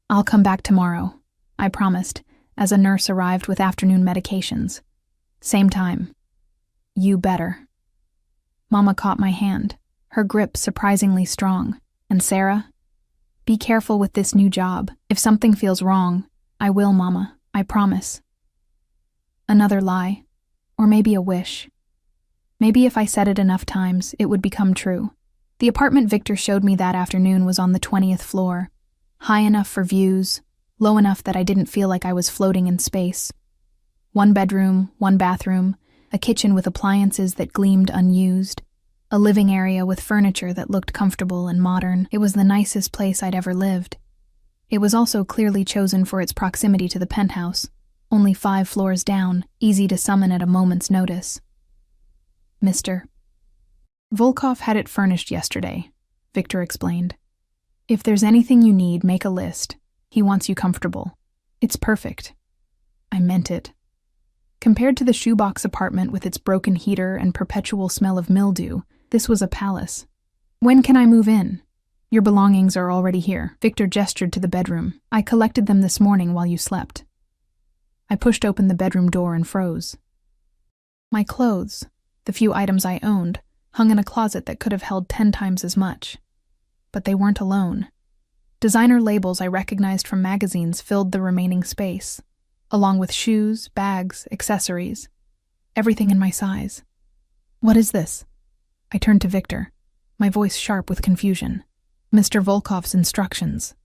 Speaker 1: "I'll come back tomorrow," I promised, as a nurse arrived with afternoon medications. "Same time." "You better." Mama caught my hand, her grip surprisingly strong. "And Sarah? Be careful with this new job. If something feels wrong, I will, Mama, I promise." Another lie, or maybe a wish. Maybe if I said it enough times, it would become true. The apartment Victor showed me that afternoon was on the 20th floor, high enough for views, low enough that I didn't feel like I was floating in space. 1 bedroom, 1 bathroom, a kitchen with appliances that gleamed unused, a living area with furniture that looked comfortable and modern. It was the nicest place I'd ever lived. It was also clearly chosen for its proximity to the penthouse, only 5 floors down, easy to summon at a moment's notice. "Mr. Volkov had it furnished yesterday," Victor explained. "If there's anything you need, make a list. He wants you comfortable. It's perfect." I meant it. Compared to the shoebox apartment with its broken heater and perpetual smell of mildew, this was a palace. "When can I move in?" "Your belongings are already here." Victor gestured to the bedroom. "I collected them this morning while you slept." I pushed open the bedroom door and froze. My clothes, the few items I owned, hung in a closet that could have held 10 times as much. But they weren't alone. Designer labels I recognized from magazines filled the remaining space, along with shoes, bags, accessories, everything in my size. "What is this?" I turned to Victor, my voice sharp with confusion. "Mr. Volkov's instructions."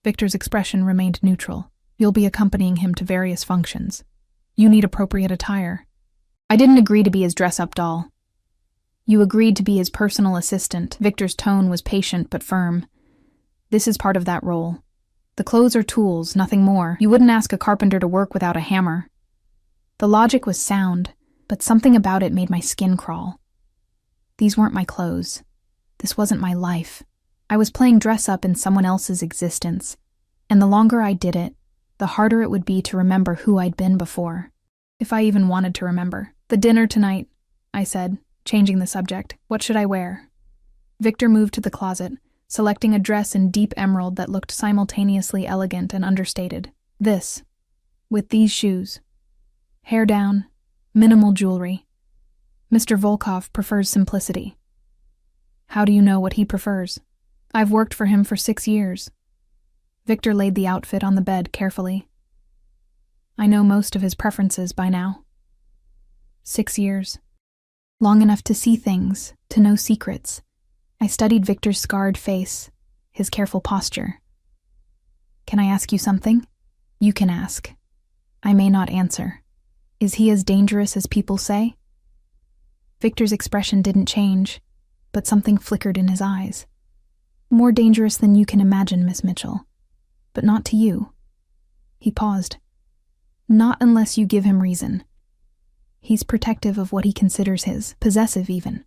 Speaker 1: Victor's expression remained neutral. "You'll be accompanying him to various functions. You need appropriate attire." I didn't agree to be his dress-up doll. "You agreed to be his personal assistant." Victor's tone was patient but firm. "This is part of that role. The clothes are tools, nothing more. You wouldn't ask a carpenter to work without a hammer." The logic was sound, but something about it made my skin crawl. These weren't my clothes. This wasn't my life. I was playing dress-up in someone else's existence, and the longer I did it, the harder it would be to remember who I'd been before. If I even wanted to remember. "The dinner tonight," I said, changing the subject. "What should I wear?" Victor moved to the closet, selecting a dress in deep emerald that looked simultaneously elegant and understated. "This, with these shoes. Hair down, minimal jewelry. Mr. Volkov prefers simplicity." "How do you know what he prefers?" "I've worked for him for 6 years. Victor laid the outfit on the bed carefully. "I know most of his preferences by now." 6 years. Long enough to see things, to know secrets. I studied Victor's scarred face, his careful posture. "Can I ask you something?" "You can ask. I may not answer. Is he as dangerous as people say?" Victor's expression didn't change, but something flickered in his eyes. "More dangerous than you can imagine, Miss Mitchell. But not to you." He paused. "Not unless you give him reason. He's protective of what he considers his, possessive even.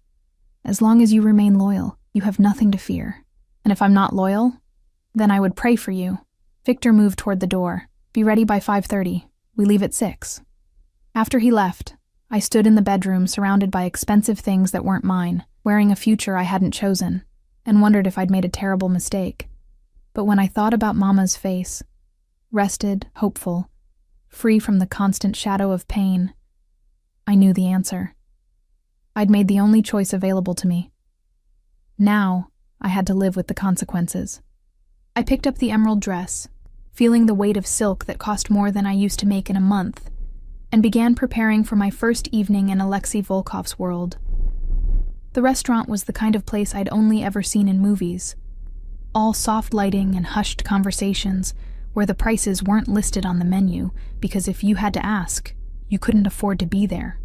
Speaker 1: As long as you remain loyal, you have nothing to fear. And if I'm not loyal, then I would pray for you." Victor moved toward the door. "Be ready by 5:30. We leave at 6. After he left, I stood in the bedroom surrounded by expensive things that weren't mine, wearing a future I hadn't chosen, and wondered if I'd made a terrible mistake. But when I thought about Mama's face, rested, hopeful, free from the constant shadow of pain, I knew the answer. I'd made the only choice available to me. Now, I had to live with the consequences. I picked up the emerald dress, feeling the weight of silk that cost more than I used to make in a month, and began preparing for my first evening in Alexei Volkov's world. The restaurant was the kind of place I'd only ever seen in movies. All soft lighting and hushed conversations where the prices weren't listed on the menu because if you had to ask, you couldn't afford to be there.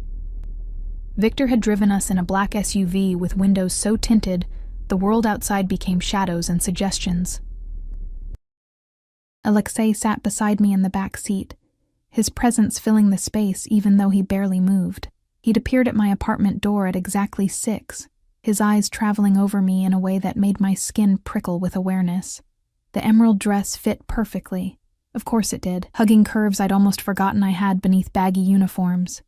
Speaker 1: Victor had driven us in a black SUV with windows so tinted, the world outside became shadows and suggestions. Alexei sat beside me in the back seat, his presence filling the space even though he barely moved. He'd appeared at my apartment door at exactly 6, his eyes traveling over me in a way that made my skin prickle with awareness. The emerald dress fit perfectly. Of course it did, hugging curves I'd almost forgotten I had beneath baggy uniforms.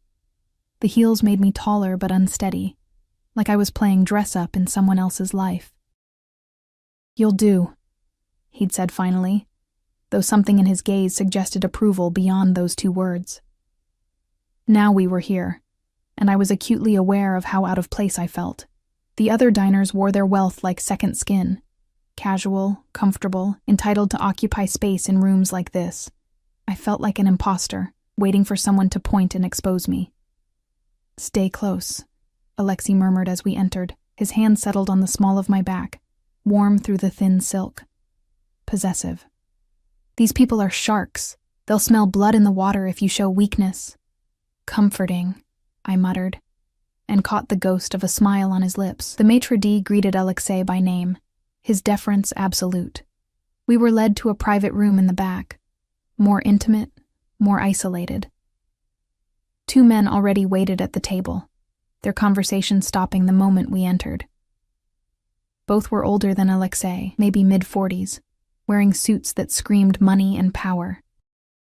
Speaker 1: The heels made me taller but unsteady, like I was playing dress-up in someone else's life. "You'll do," he'd said finally, though something in his gaze suggested approval beyond those 2 words. Now we were here, and I was acutely aware of how out of place I felt. The other diners wore their wealth like second skin, casual, comfortable, entitled to occupy space in rooms like this. I felt like an imposter, waiting for someone to point and expose me. "Stay close," Alexei murmured as we entered. His hand settled on the small of my back, warm through the thin silk. Possessive. "These people are sharks. They'll smell blood in the water if you show weakness." "Comforting," I muttered, and caught the ghost of a smile on his lips. The maitre d' greeted Alexei by name, his deference absolute. We were led to a private room in the back, more intimate, more isolated. 2 men already waited at the table, their conversation stopping the moment we entered. Both were older than Alexei, maybe mid-40s, wearing suits that screamed money and power.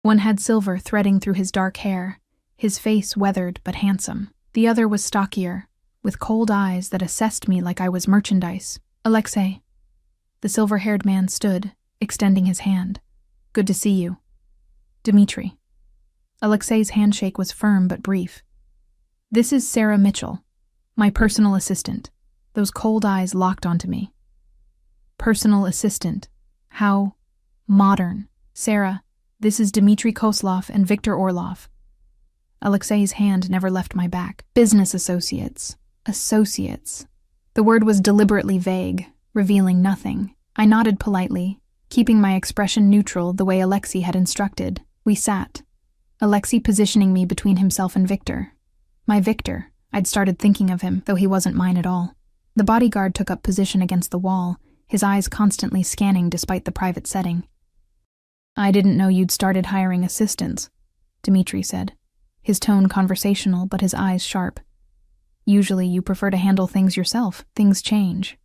Speaker 1: One had silver threading through his dark hair, his face weathered but handsome. The other was stockier, with cold eyes that assessed me like I was merchandise. "Alexei." The silver-haired man stood, extending his hand. "Good to see you." "Dmitri." Alexei's handshake was firm but brief. "This is Sarah Mitchell, my personal assistant." Those cold eyes locked onto me. Personal assistant. How modern. "Sarah, this is Dmitri Koslov and Victor Orlov." Alexei's hand never left my back. "Business associates." Associates. The word was deliberately vague, revealing nothing. I nodded politely, keeping my expression neutral the way Alexei had instructed. We sat, Alexei positioning me between himself and Victor. My Victor. I'd started thinking of him, though he wasn't mine at all. The bodyguard took up position against the wall, his eyes constantly scanning despite the private setting. "I didn't know you'd started hiring assistants," Dmitri said, his tone conversational but his eyes sharp. "Usually you prefer to handle things yourself. Things change."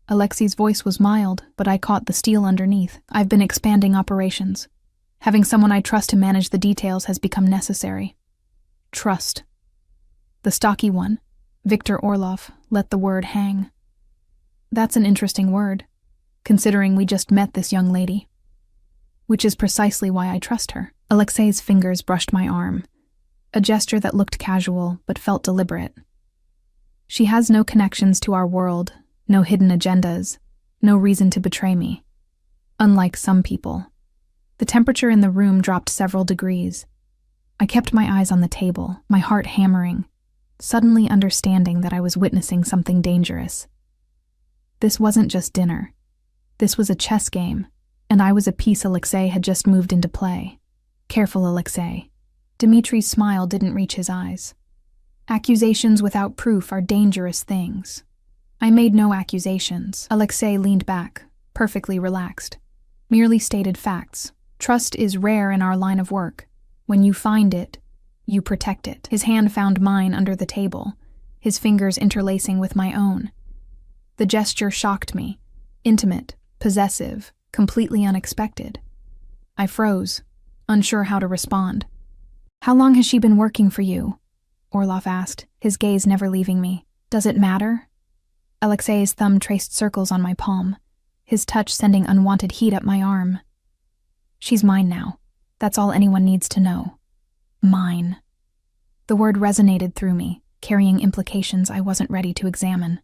Speaker 1: Alexei's voice was mild, but I caught the steel underneath. "I've been expanding operations. Having someone I trust to manage the details has become necessary." Trust. The stocky one, Victor Orlov, let the word hang. "That's an interesting word, considering we just met this young lady." "Which is precisely why I trust her." Alexei's fingers brushed my arm, a gesture that looked casual but felt deliberate. "She has no connections to our world, no hidden agendas, no reason to betray me. Unlike some people." The temperature in the room dropped several degrees. I kept my eyes on the table, my heart hammering, suddenly understanding that I was witnessing something dangerous. This wasn't just dinner. This was a chess game, and I was a piece Alexei had just moved into play. "Careful, Alexei." Dmitri's smile didn't reach his eyes. "Accusations without proof are dangerous things." I made no accusations. Alexei leaned back, perfectly relaxed. "Merely stated facts. Trust is rare in our line of work. When you find it, you protect it." His hand found mine under the table, his fingers interlacing with my own. The gesture shocked me. Intimate, possessive, completely unexpected. I froze, unsure how to respond. "How long has she been working for you?" Orlov asked, his gaze never leaving me. "Does it matter?" Alexei's thumb traced circles on my palm, his touch sending unwanted heat up my arm. "She's mine now. That's all anyone needs to know. Mine." The word resonated through me, carrying implications I wasn't ready to examine.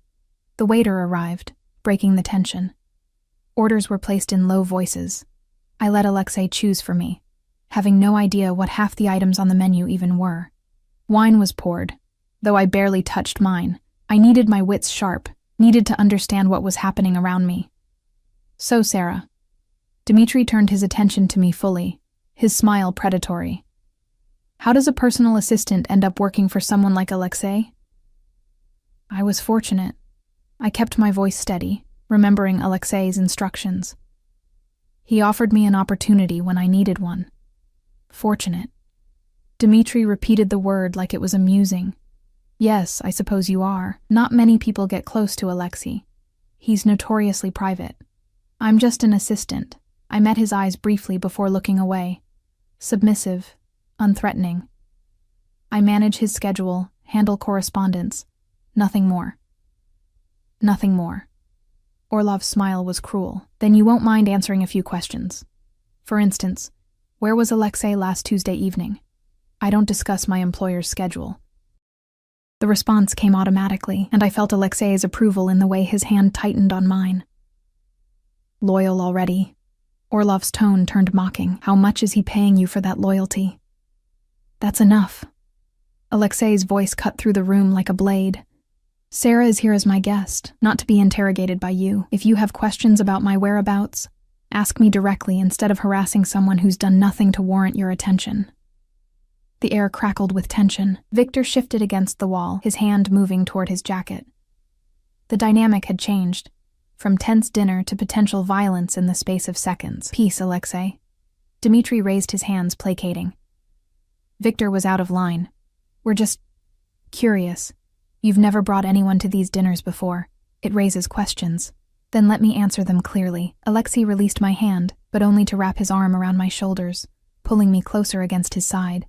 Speaker 1: The waiter arrived, breaking the tension. Orders were placed in low voices. I let Alexei choose for me, having no idea what half the items on the menu even were. Wine was poured, though I barely touched mine. I needed my wits sharp, needed to understand what was happening around me. So, Sarah. Dmitri turned his attention to me fully, his smile predatory. How does a personal assistant end up working for someone like Alexei? I was fortunate. I kept my voice steady, remembering Alexei's instructions. He offered me an opportunity when I needed one. Fortunate. Dmitri repeated the word like it was amusing. Yes, I suppose you are. Not many people get close to Alexei. He's notoriously private. I'm just an assistant. I met his eyes briefly before looking away. Submissive, unthreatening. I manage his schedule, handle correspondence. Nothing more. Nothing more. Orlov's smile was cruel. Then you won't mind answering a few questions. For instance, where was Alexei last Tuesday evening? I don't discuss my employer's schedule. The response came automatically, and I felt Alexei's approval in the way his hand tightened on mine. Loyal already. Orlov's tone turned mocking. How much is he paying you for that loyalty? That's enough. Alexei's voice cut through the room like a blade. Sarah is here as my guest, not to be interrogated by you. If you have questions about my whereabouts, ask me directly instead of harassing someone who's done nothing to warrant your attention. The air crackled with tension. Victor shifted against the wall, his hand moving toward his jacket. The dynamic had changed, from tense dinner to potential violence in the space of seconds. Peace, Alexei. Dmitri raised his hands, placating. Victor was out of line. We're just curious. You've never brought anyone to these dinners before. It raises questions. Then let me answer them clearly. Alexei released my hand, but only to wrap his arm around my shoulders, pulling me closer against his side.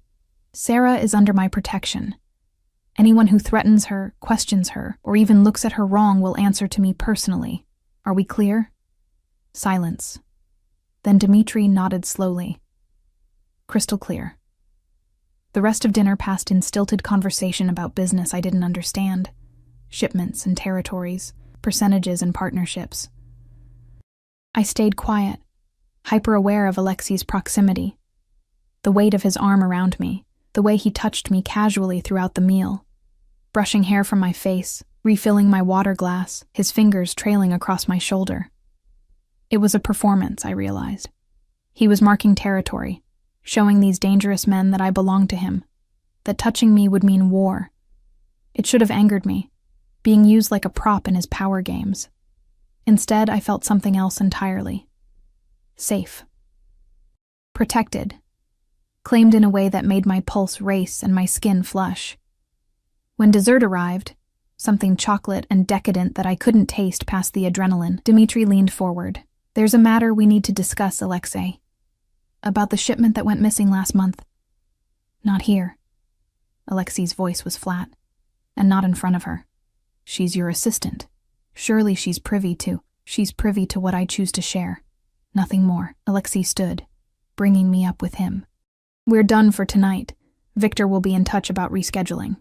Speaker 1: Sarah is under my protection. Anyone who threatens her, questions her, or even looks at her wrong will answer to me personally. Are we clear? Silence. Then Dmitri nodded slowly. Crystal clear. The rest of dinner passed in stilted conversation about business I didn't understand. Shipments and territories, percentages and partnerships. I stayed quiet, hyper-aware of Alexei's proximity. The weight of his arm around me, the way he touched me casually throughout the meal. Brushing hair from my face, refilling my water glass, his fingers trailing across my shoulder. It was a performance, I realized. He was marking territory, showing these dangerous men that I belonged to him, that touching me would mean war. It should have angered me, being used like a prop in his power games. Instead, I felt something else entirely. Safe. Protected. Claimed in a way that made my pulse race and my skin flush. When dessert arrived, something chocolate and decadent that I couldn't taste past the adrenaline, Dmitri leaned forward. There's a matter we need to discuss, Alexei. About the shipment that went missing last month. Not here. Alexei's voice was flat, and not in front of her. She's your assistant. Surely she's privy to what I choose to share. Nothing more. Alexei stood, bringing me up with him. We're done for tonight. Victor will be in touch about rescheduling.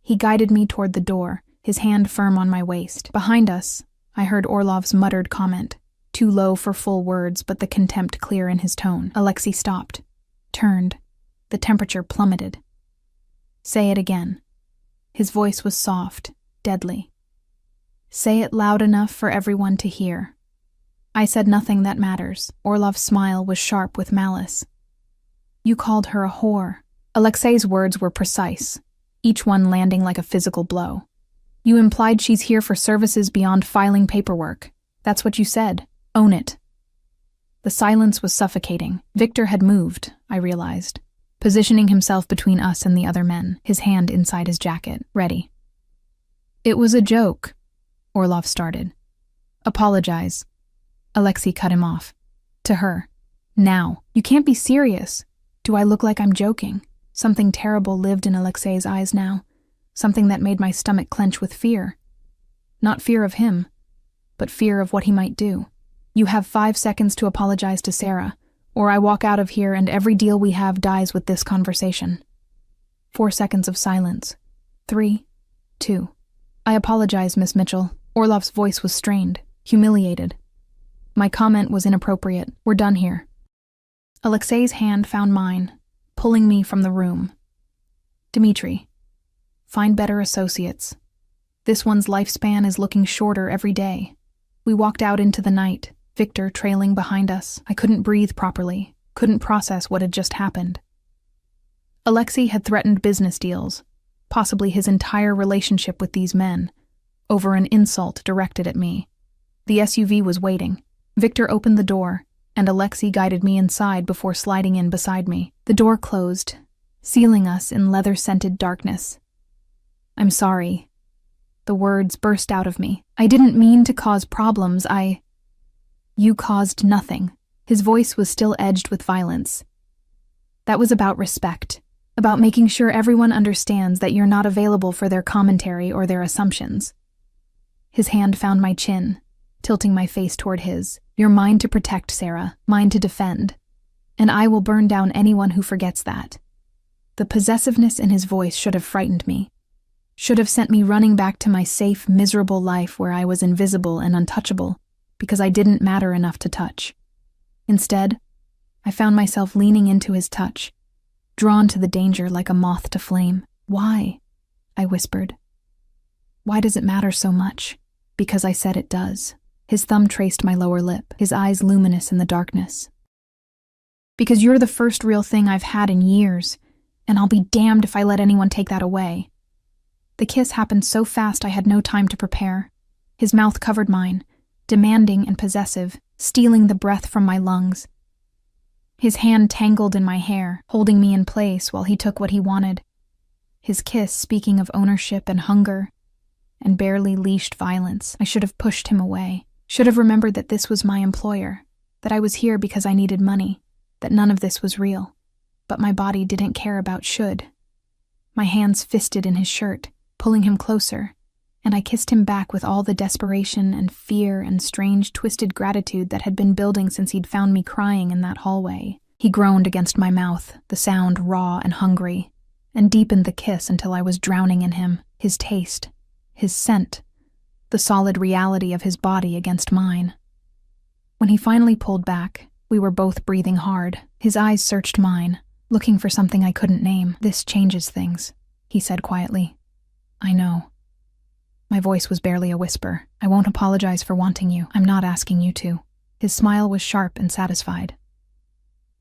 Speaker 1: He guided me toward the door, his hand firm on my waist. Behind us, I heard Orlov's muttered comment, too low for full words but the contempt clear in his tone. Alexei stopped, turned. The temperature plummeted. Say it again. His voice was soft, deadly. Say it loud enough for everyone to hear. I said nothing that matters. Orlov's smile was sharp with malice. You called her a whore. Alexei's words were precise, each one landing like a physical blow. You implied she's here for services beyond filing paperwork. That's what you said. Own it. The silence was suffocating. Victor had moved, I realized, positioning himself between us and the other men, his hand inside his jacket, ready. It was a joke, Orlov started. Apologize. Alexei cut him off. To her. Now. You can't be serious. Do I look like I'm joking? Something terrible lived in Alexei's eyes now, something that made my stomach clench with fear. Not fear of him, but fear of what he might do. You have 5 seconds to apologize to Sarah, or I walk out of here and every deal we have dies with this conversation. 4 seconds of silence. 3, 2. I apologize, Miss Mitchell. Orlov's voice was strained, humiliated. My comment was inappropriate. We're done here. Alexei's hand found mine, pulling me from the room. Dmitri, find better associates. This one's lifespan is looking shorter every day. We walked out into the night, Victor trailing behind us. I couldn't breathe properly, couldn't process what had just happened. Alexei had threatened business deals, possibly his entire relationship with these men, over an insult directed at me. The SUV was waiting. Victor opened the door, and Alexei guided me inside before sliding in beside me. The door closed, sealing us in leather-scented darkness. I'm sorry. The words burst out of me. I didn't mean to cause problems. You caused nothing. His voice was still edged with violence. That was about respect, about making sure everyone understands that you're not available for their commentary or their assumptions. His hand found my chin, tilting my face toward his. You're mine to protect, Sarah, mine to defend. And I will burn down anyone who forgets that. The possessiveness in his voice should have frightened me. Should have sent me running back to my safe, miserable life where I was invisible and untouchable because I didn't matter enough to touch. Instead, I found myself leaning into his touch, drawn to the danger like a moth to flame. Why? I whispered. Why does it matter so much? Because I said it does. His thumb traced my lower lip, his eyes luminous in the darkness. Because you're the first real thing I've had in years, and I'll be damned if I let anyone take that away. The kiss happened so fast I had no time to prepare. His mouth covered mine, demanding and possessive, stealing the breath from my lungs. His hand tangled in my hair, holding me in place while he took what he wanted. His kiss speaking of ownership and hunger, and barely leashed violence. I should have pushed him away, should have remembered that this was my employer, that I was here because I needed money, that none of this was real. But my body didn't care about should. My hands fisted in his shirt, pulling him closer, and I kissed him back with all the desperation and fear and strange twisted gratitude that had been building since he'd found me crying in that hallway. He groaned against my mouth, the sound raw and hungry, and deepened the kiss until I was drowning in him, his taste, his scent, the solid reality of his body against mine. When he finally pulled back, we were both breathing hard. His eyes searched mine, looking for something I couldn't name. This changes things, he said quietly. I know. My voice was barely a whisper. I won't apologize for wanting you. I'm not asking you to. His smile was sharp and satisfied.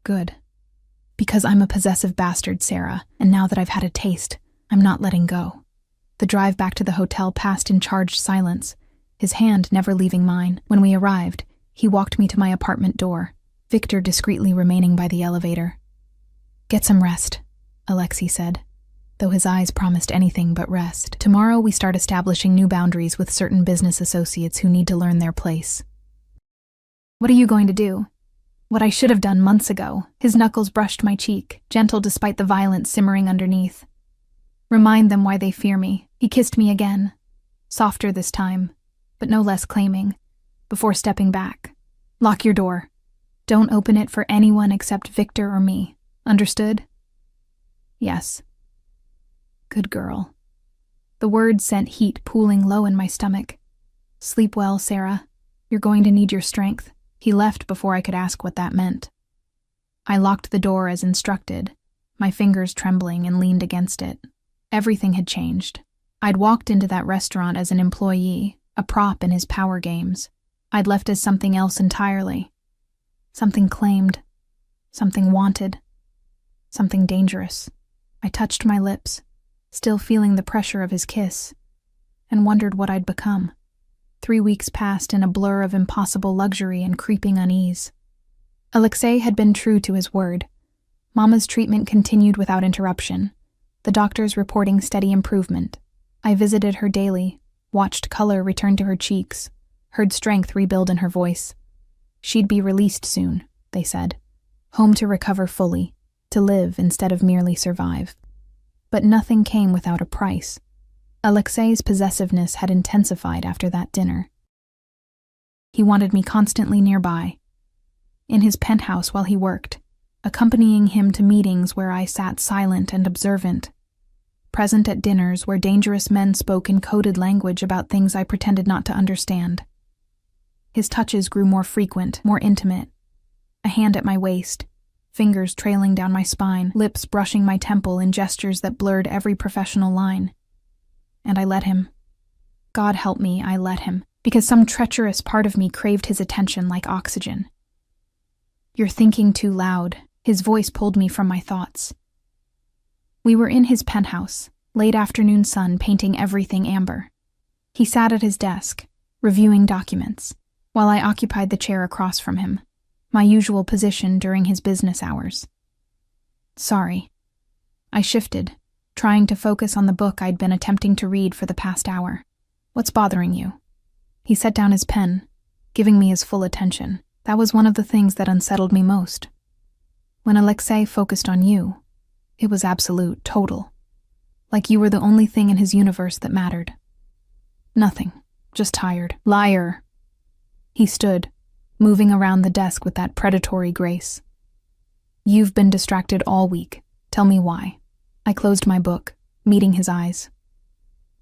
Speaker 1: Good. Because I'm a possessive bastard, Sarah, and now that I've had a taste, I'm not letting go. The drive back to the hotel passed in charged silence, his hand never leaving mine. When we arrived, he walked me to my apartment door, Victor discreetly remaining by the elevator. Get some rest, Alexei said, though his eyes promised anything but rest. Tomorrow we start establishing new boundaries with certain business associates who need to learn their place. What are you going to do? What I should have done months ago. His knuckles brushed my cheek, gentle despite the violence simmering underneath. Remind them why they fear me. He kissed me again, softer this time, but no less claiming, before stepping back. Lock your door. Don't open it for anyone except Victor or me. Understood? Yes. Good girl. The words sent heat pooling low in my stomach. Sleep well, Sarah. You're going to need your strength. He left before I could ask what that meant. I locked the door as instructed, my fingers trembling, and leaned against it. Everything had changed. I'd walked into that restaurant as an employee, a prop in his power games. I'd left as something else entirely. Something claimed. Something wanted. Something dangerous. I touched my lips, still feeling the pressure of his kiss, and wondered what I'd become. 3 weeks passed in a blur of impossible luxury and creeping unease. Alexei had been true to his word. Mama's treatment continued without interruption, the doctors reporting steady improvement. I visited her daily, watched color return to her cheeks, heard strength rebuild in her voice. She'd be released soon, they said, home to recover fully, to live instead of merely survive. But nothing came without a price. Alexei's possessiveness had intensified after that dinner. He wanted me constantly nearby, in his penthouse while he worked, accompanying him to meetings where I sat silent and observant, present at dinners where dangerous men spoke in coded language about things I pretended not to understand. His touches grew more frequent, more intimate, a hand at my waist, fingers trailing down my spine, lips brushing my temple in gestures that blurred every professional line. And I let him. God help me, I let him, because some treacherous part of me craved his attention like oxygen. "You're thinking too loud," his voice pulled me from my thoughts. We were in his penthouse, late afternoon sun painting everything amber. He sat at his desk, reviewing documents, while I occupied the chair across from him, my usual position during his business hours. "Sorry." I shifted, trying to focus on the book I'd been attempting to read for the past hour. "What's bothering you?" He set down his pen, giving me his full attention. That was one of the things that unsettled me most. When Alexei focused on you, it was absolute, total. Like you were the only thing in his universe that mattered. "Nothing. Just tired." "Liar." He stood, moving around the desk with that predatory grace. "You've been distracted all week. Tell me why." I closed my book, meeting his eyes.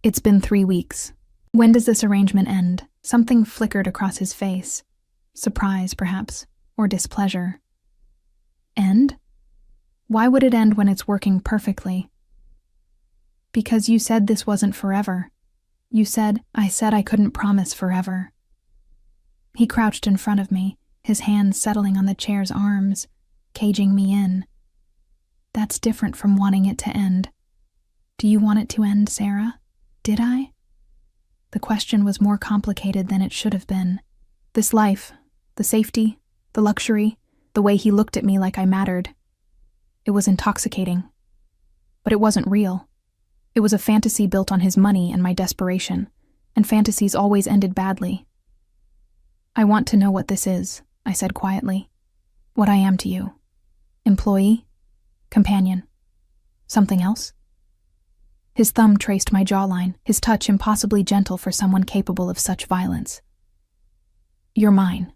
Speaker 1: "It's been 3 weeks. When does this arrangement end?" Something flickered across his face. Surprise, perhaps, or displeasure. "End? Why would it end when it's working perfectly?" "Because you said this wasn't forever. I said I couldn't promise forever." He crouched in front of me, his hands settling on the chair's arms, caging me in. "That's different from wanting it to end. Do you want it to end, Sarah? Did I?" The question was more complicated than it should have been. This life, the safety, the luxury, the way he looked at me like I mattered. It was intoxicating. But it wasn't real. It was a fantasy built on his money and my desperation, and fantasies always ended badly. "I want to know what this is," I said quietly. "What I am to you. Employee? Companion? Something else?" His thumb traced my jawline, his touch impossibly gentle for someone capable of such violence. "You're mine.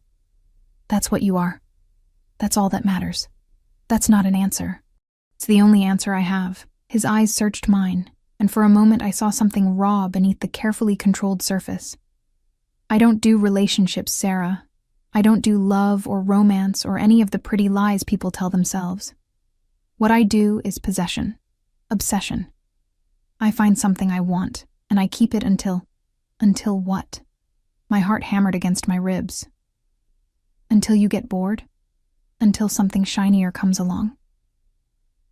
Speaker 1: That's what you are. That's all that matters." "That's not an answer." "It's the only answer I have." His eyes searched mine, and for a moment I saw something raw beneath the carefully controlled surface. "I don't do relationships, Sarah. I don't do love or romance or any of the pretty lies people tell themselves. What I do is possession, obsession. I find something I want, and I keep it until what?" My heart hammered against my ribs. "Until you get bored? Until something shinier comes along?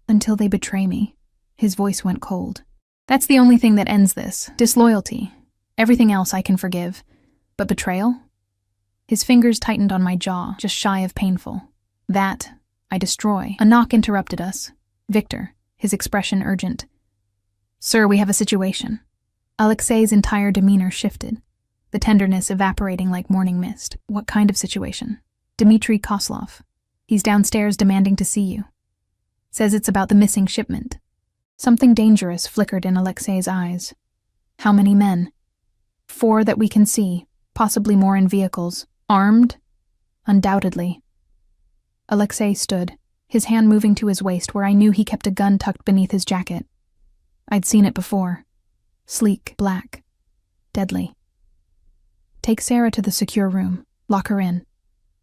Speaker 1: Until they betray me?" His voice went cold. "That's the only thing that ends this. Disloyalty. Everything else I can forgive. But betrayal?" His fingers tightened on my jaw, just shy of painful. "That, I destroy." A knock interrupted us. Victor, his expression urgent. "Sir, we have a situation." Alexei's entire demeanor shifted, the tenderness evaporating like morning mist. "What kind of situation?" "Dmitry Koslov. He's downstairs demanding to see you. Says it's about the missing shipment." Something dangerous flickered in Alexei's eyes. "How many men?" "4 that we can see, possibly more in vehicles. Armed?" "Undoubtedly." Alexei stood, his hand moving to his waist where I knew he kept a gun tucked beneath his jacket. I'd seen it before. Sleek, black, deadly. "Take Sarah to the secure room. Lock her in.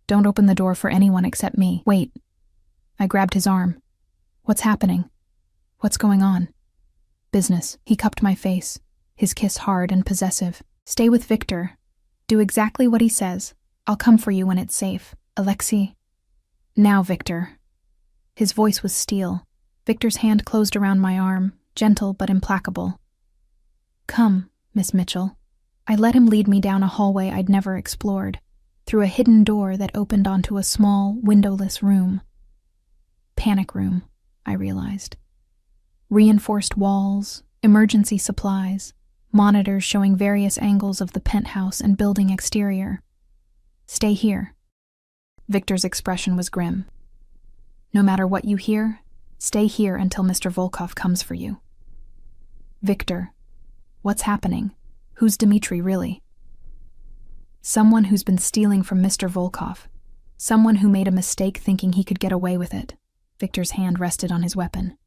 Speaker 1: Don't open the door for anyone except me." "Wait." I grabbed his arm. "What's happening? What's going on?" "Business." He cupped my face, his kiss hard and possessive. "Stay with Victor. Do exactly what he says. I'll come for you when it's safe. Alexei." "Now, Victor." His voice was steel. Victor's hand closed around my arm, gentle but implacable. "Come, Miss Mitchell." I let him lead me down a hallway I'd never explored, through a hidden door that opened onto a small, windowless room. Panic room, I realized. Reinforced walls, emergency supplies, monitors showing various angles of the penthouse and building exterior. "Stay here." Victor's expression was grim. "No matter what you hear, stay here until Mr. Volkov comes for you." "Victor, what's happening? Who's Dmitry, really?" "Someone who's been stealing from Mr. Volkov. Someone who made a mistake thinking he could get away with it." Victor's hand rested on his weapon.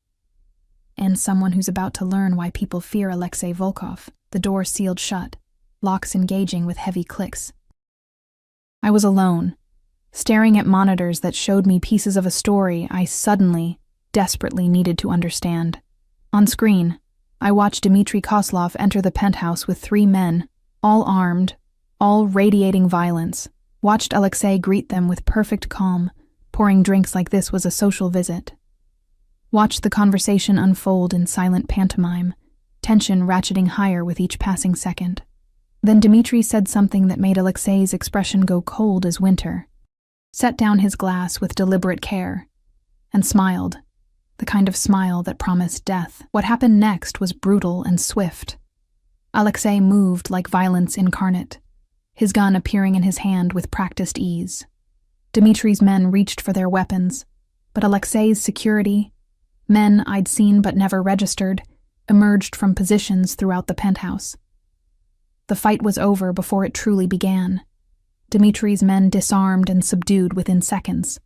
Speaker 1: "And someone who's about to learn why people fear Alexei Volkov." The door sealed shut, locks engaging with heavy clicks. I was alone, staring at monitors that showed me pieces of a story I suddenly, desperately needed to understand. On screen, I watched Dmitry Kozlov enter the penthouse with 3 men, all armed, all radiating violence. Watched Alexei greet them with perfect calm, pouring drinks like this was a social visit. Watched the conversation unfold in silent pantomime, tension ratcheting higher with each passing second. Then Dmitry said something that made Alexei's expression go cold as winter, set down his glass with deliberate care, and smiled, the kind of smile that promised death. What happened next was brutal and swift. Alexei moved like violence incarnate, his gun appearing in his hand with practiced ease. Dmitry's men reached for their weapons, but Alexei's security, men I'd seen but never registered, emerged from positions throughout the penthouse. The fight was over before it truly began. Dmitry's men disarmed and subdued within seconds.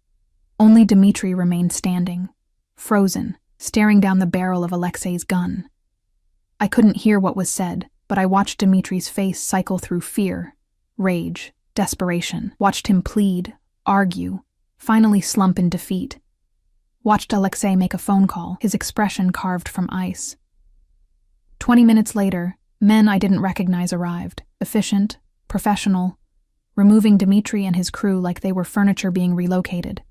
Speaker 1: Only Dmitry remained standing, frozen, staring down the barrel of Alexei's gun. I couldn't hear what was said, but I watched Dmitry's face cycle through fear, rage, desperation. Watched him plead, argue, finally slump in defeat. Watched Alexei make a phone call, his expression carved from ice. 20 minutes later, men I didn't recognize arrived, efficient, professional, removing Dmitry and his crew like they were furniture being relocated,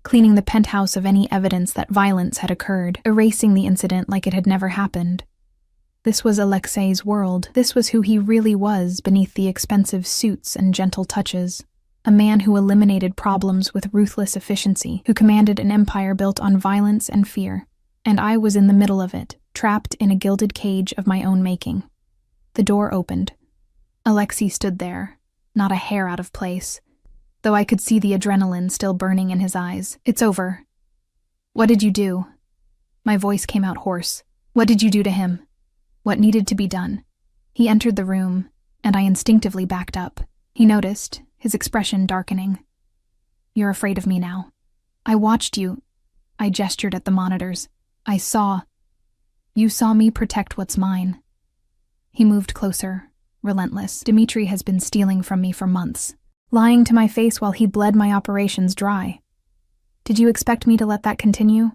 Speaker 1: cleaning the penthouse of any evidence that violence had occurred, erasing the incident like it had never happened. This was Alexei's world. This was who he really was beneath the expensive suits and gentle touches. A man who eliminated problems with ruthless efficiency, who commanded an empire built on violence and fear. And I was in the middle of it, trapped in a gilded cage of my own making. The door opened. Alexei stood there, not a hair out of place, though I could see the adrenaline still burning in his eyes. "It's over." "What did you do?" My voice came out hoarse. "What did you do to him?" What needed to be done? He entered the room, and I instinctively backed up. He noticed, his expression darkening. "You're afraid of me now. I watched you." I gestured at the monitors. "I saw. You saw me protect what's mine." He moved closer, relentless. "Dmitry has been stealing from me for months, lying to my face while he bled my operations dry. Did you expect me to let that continue?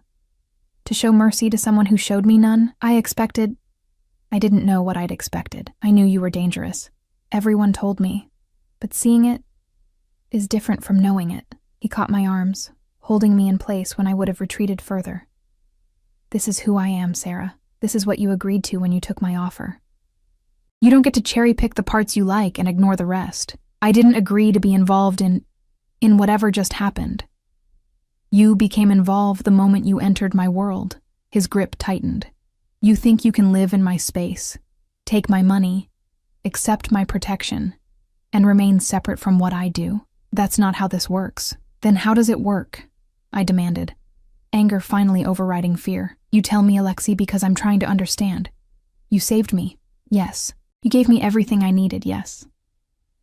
Speaker 1: To show mercy to someone who showed me none? I didn't know what I'd expected. I knew you were dangerous. Everyone told me. But seeing it is different from knowing it." He caught my arms, holding me in place when I would have retreated further. "This is who I am, Sarah. This is what you agreed to when you took my offer. You don't get to cherry-pick the parts you like and ignore the rest. I didn't agree to be involved in whatever just happened. You became involved the moment you entered my world." His grip tightened. "You think you can live in my space, take my money, accept my protection, and remain separate from what I do? That's not how this works." "Then how does it work?" I demanded, anger finally overriding fear. "You tell me, Alexei, because I'm trying to understand. You saved me, yes. You gave me everything I needed, yes.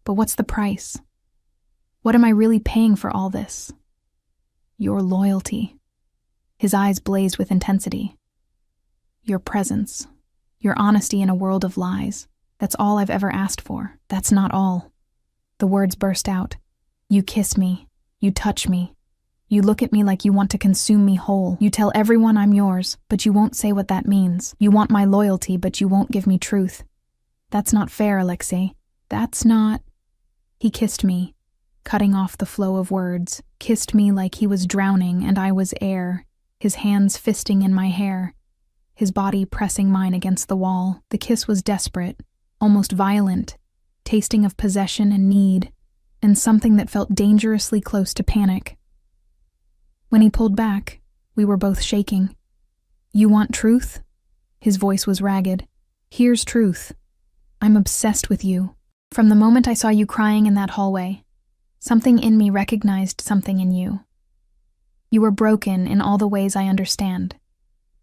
Speaker 1: But what's the price? What am I really paying for all this?" "Your loyalty." His eyes blazed with intensity. "Your presence. Your honesty in a world of lies. That's all I've ever asked for." "That's not all." The words burst out. "You kiss me. You touch me. You look at me like you want to consume me whole. You tell everyone I'm yours, but you won't say what that means. You want my loyalty, but you won't give me truth. That's not fair, Alexei. That's not..." He kissed me, cutting off the flow of words, kissed me like he was drowning and I was air, his hands fisting in my hair, his body pressing mine against the wall. The kiss was desperate, almost violent, tasting of possession and need, and something that felt dangerously close to panic. When he pulled back, we were both shaking. "You want truth?" His voice was ragged. "Here's truth. I'm obsessed with you. From the moment I saw you crying in that hallway, something in me recognized something in you. You were broken in all the ways I understand,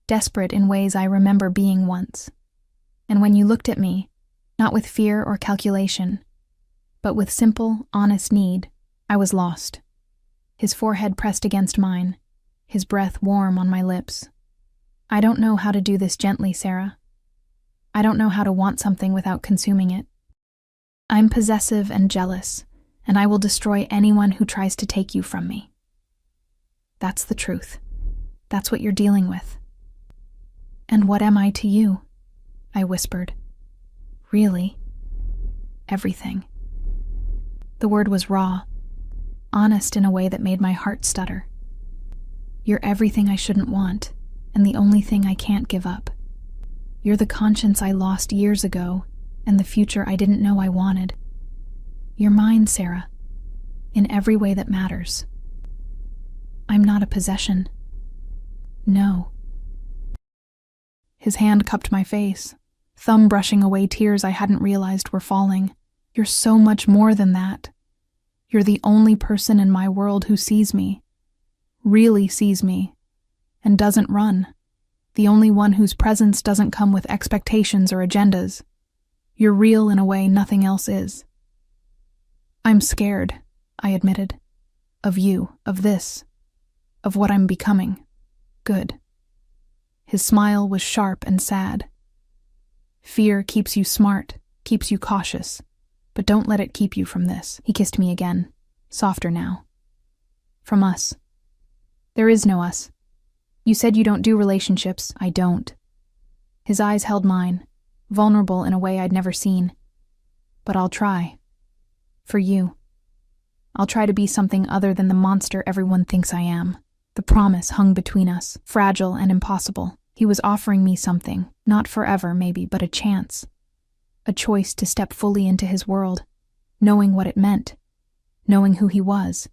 Speaker 1: desperate in ways I remember being once. And when you looked at me, not with fear or calculation, but with simple, honest need, I was lost." His forehead pressed against mine, his breath warm on my lips. "I don't know how to do this gently, Sarah. I don't know how to want something without consuming it. I'm possessive and jealous, and I will destroy anyone who tries to take you from me. That's the truth. That's what you're dealing with. And what am I to you? I whispered. Really? Everything. The word was raw, honest in a way that made my heart stutter. You're everything I shouldn't want, and the only thing I can't give up. You're the conscience I lost years ago, and the future I didn't know I wanted. You're mine, Sarah, in every way that matters. I'm not a possession. No. His hand cupped my face, thumb brushing away tears I hadn't realized were falling. You're so much more than that. You're the only person in my world who sees me, really sees me, and doesn't run. The only one whose presence doesn't come with expectations or agendas. You're real in a way nothing else is. I'm scared, I admitted. Of you, of this, of what I'm becoming. Good. His smile was sharp and sad. Fear keeps you smart, keeps you cautious, but don't let it keep you from this. He kissed me again, softer now. From us. There is no us. You said you don't do relationships. I don't. His eyes held mine, vulnerable in a way I'd never seen. But I'll try. For you. I'll try to be something other than the monster everyone thinks I am. The promise hung between us, fragile and impossible. He was offering me something, not forever maybe, but a chance. A choice to step fully into his world, knowing what it meant, knowing who he was.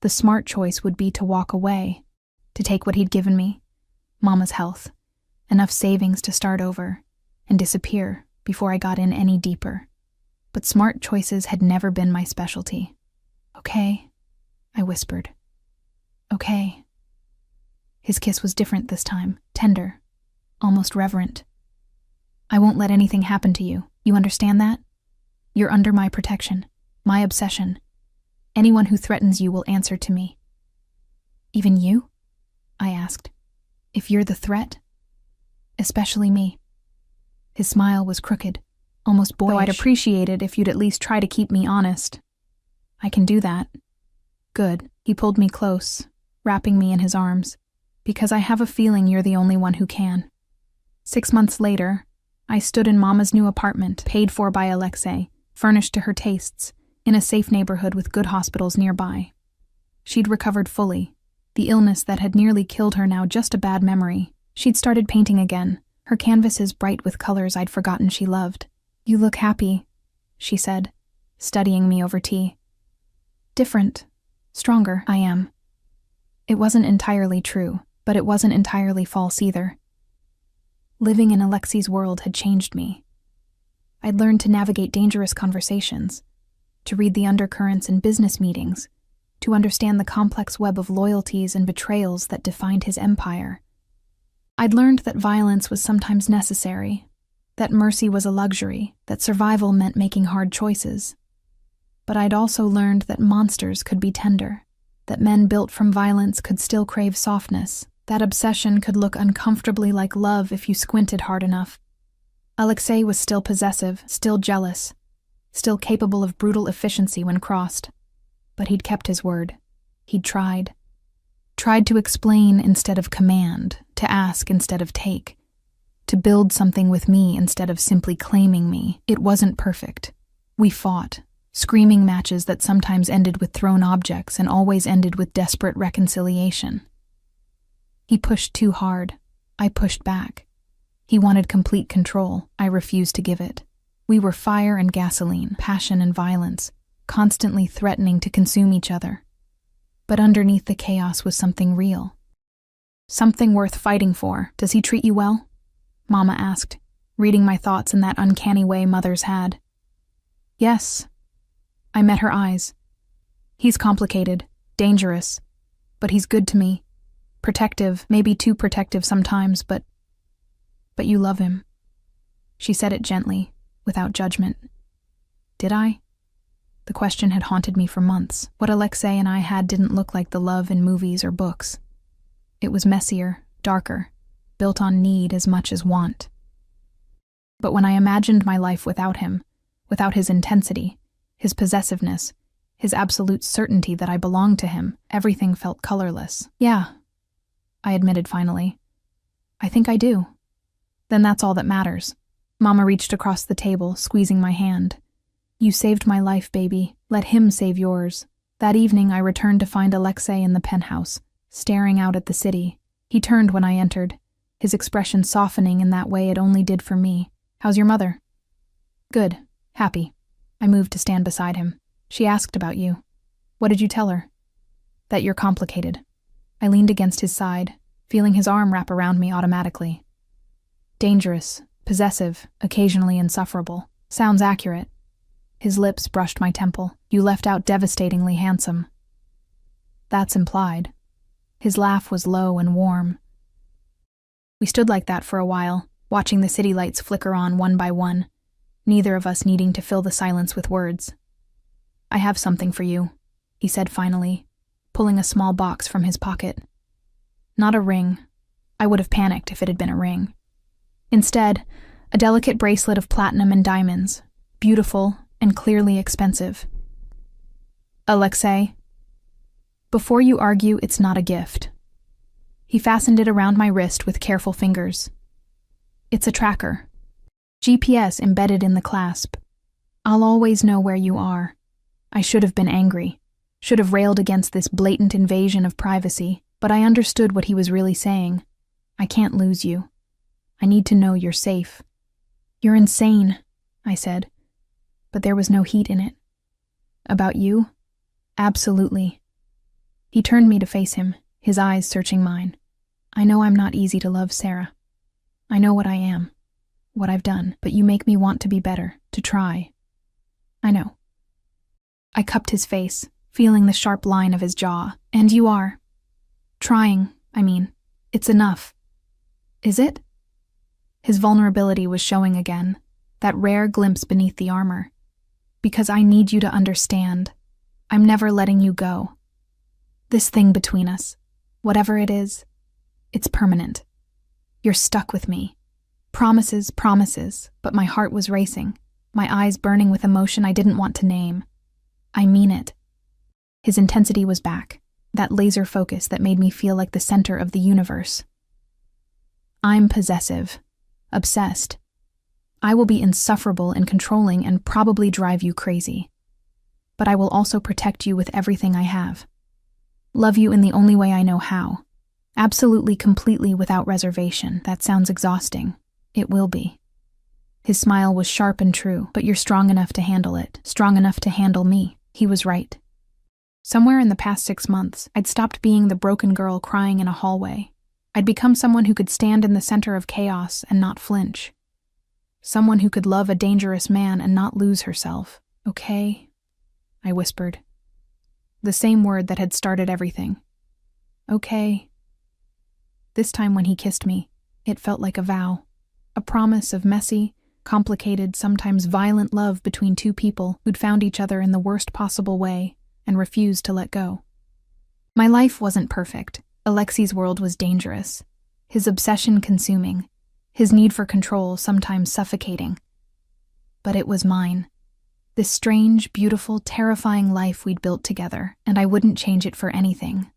Speaker 1: The smart choice would be to walk away, to take what he'd given me, Mama's health, enough savings to start over, and disappear before I got in any deeper. But smart choices had never been my specialty. Okay, I whispered. Okay. His kiss was different this time, tender, almost reverent. I won't let anything happen to you. You understand that? You're under my protection, my obsession. Anyone who threatens you will answer to me. Even you? I asked. If you're the threat? Especially me. His smile was crooked, almost boyish. Though I'd appreciate it if you'd at least try to keep me honest. I can do that. Good. He pulled me close, wrapping me in his arms, because I have a feeling you're the only one who can. 6 months later, I stood in Mama's new apartment, paid for by Alexei, furnished to her tastes, in a safe neighborhood with good hospitals nearby. She'd recovered fully, the illness that had nearly killed her now just a bad memory. She'd started painting again, her canvases bright with colors I'd forgotten she loved. You look happy, she said, studying me over tea. Different, stronger, I am. It wasn't entirely true, but it wasn't entirely false either. Living in Alexei's world had changed me. I'd learned to navigate dangerous conversations, to read the undercurrents in business meetings, to understand the complex web of loyalties and betrayals that defined his empire. I'd learned that violence was sometimes necessary, that mercy was a luxury, that survival meant making hard choices. But I'd also learned that monsters could be tender, that men built from violence could still crave softness, that obsession could look uncomfortably like love if you squinted hard enough. Alexei was still possessive, still jealous, still capable of brutal efficiency when crossed. But he'd kept his word. He'd tried to explain instead of command, to ask instead of take, to build something with me instead of simply claiming me. It wasn't perfect. We fought, screaming matches that sometimes ended with thrown objects and always ended with desperate reconciliation. He pushed too hard. I pushed back. He wanted complete control. I refused to give it. We were fire and gasoline, passion and violence, constantly threatening to consume each other. But underneath the chaos was something real. Something worth fighting for. Does he treat you well? Mama asked, reading my thoughts in that uncanny way mothers had. Yes. I met her eyes. He's complicated, dangerous, but he's good to me. Protective, maybe too protective sometimes, but you love him. She said it gently, without judgment. Did I? The question had haunted me for months. What Alexei and I had didn't look like the love in movies or books. It was messier, darker, built on need as much as want. But when I imagined my life without him, without his intensity, his possessiveness, his absolute certainty that I belonged to him. Everything felt colorless. Yeah, I admitted finally. I think I do. Then that's all that matters. Mama reached across the table, squeezing my hand. You saved my life, baby. Let him save yours. That evening I returned to find Alexei in the penthouse, staring out at the city. He turned when I entered, his expression softening in that way it only did for me. How's your mother? Good. Happy. I moved to stand beside him. She asked about you. What did you tell her? That you're complicated. I leaned against his side, feeling his arm wrap around me automatically. Dangerous, possessive, occasionally insufferable. Sounds accurate. His lips brushed my temple. You left out devastatingly handsome. That's implied. His laugh was low and warm. We stood like that for a while, watching the city lights flicker on one by one, neither of us needing to fill the silence with words. I have something for you, he said finally, pulling a small box from his pocket. Not a ring. I would have panicked if it had been a ring. Instead, a delicate bracelet of platinum and diamonds, beautiful and clearly expensive. Alexei, before you argue, it's not a gift. He fastened it around my wrist with careful fingers. It's a tracker. GPS embedded in the clasp. I'll always know where you are. I should have been angry, should have railed against this blatant invasion of privacy, but I understood what he was really saying. I can't lose you. I need to know you're safe. You're insane, I said, but there was no heat in it. About you? Absolutely. He turned me to face him, his eyes searching mine. I know I'm not easy to love, Sarah. I know what I am, what I've done, but you make me want to be better, to try. I know. I cupped his face, feeling the sharp line of his jaw. And you are. Trying, I mean. It's enough. Is it? His vulnerability was showing again, that rare glimpse beneath the armor. Because I need you to understand. I'm never letting you go. This thing between us, whatever it is, it's permanent. You're stuck with me. Promises, promises, but my heart was racing, my eyes burning with emotion I didn't want to name. I mean it. His intensity was back, that laser focus that made me feel like the center of the universe. I'm possessive, obsessed. I will be insufferable and controlling and probably drive you crazy. But I will also protect you with everything I have. Love you in the only way I know how. Absolutely, completely, without reservation. That sounds exhausting. It will be. His smile was sharp and true, but you're strong enough to handle it, strong enough to handle me. He was right. Somewhere in the past 6 months, I'd stopped being the broken girl crying in a hallway. I'd become someone who could stand in the center of chaos and not flinch. Someone who could love a dangerous man and not lose herself. Okay? I whispered. The same word that had started everything. Okay. This time when he kissed me, it felt like a vow. A promise of messy, complicated, sometimes violent love between two people who'd found each other in the worst possible way and refused to let go. My life wasn't perfect. Alexei's world was dangerous. His obsession consuming. His need for control sometimes suffocating. But it was mine. This strange, beautiful, terrifying life we'd built together, and I wouldn't change it for anything.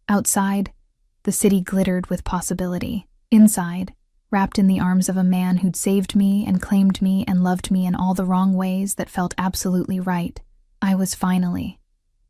Speaker 1: Outside, the city glittered with possibility. Inside, wrapped in the arms of a man who'd saved me and claimed me and loved me in all the wrong ways that felt absolutely right, I was finally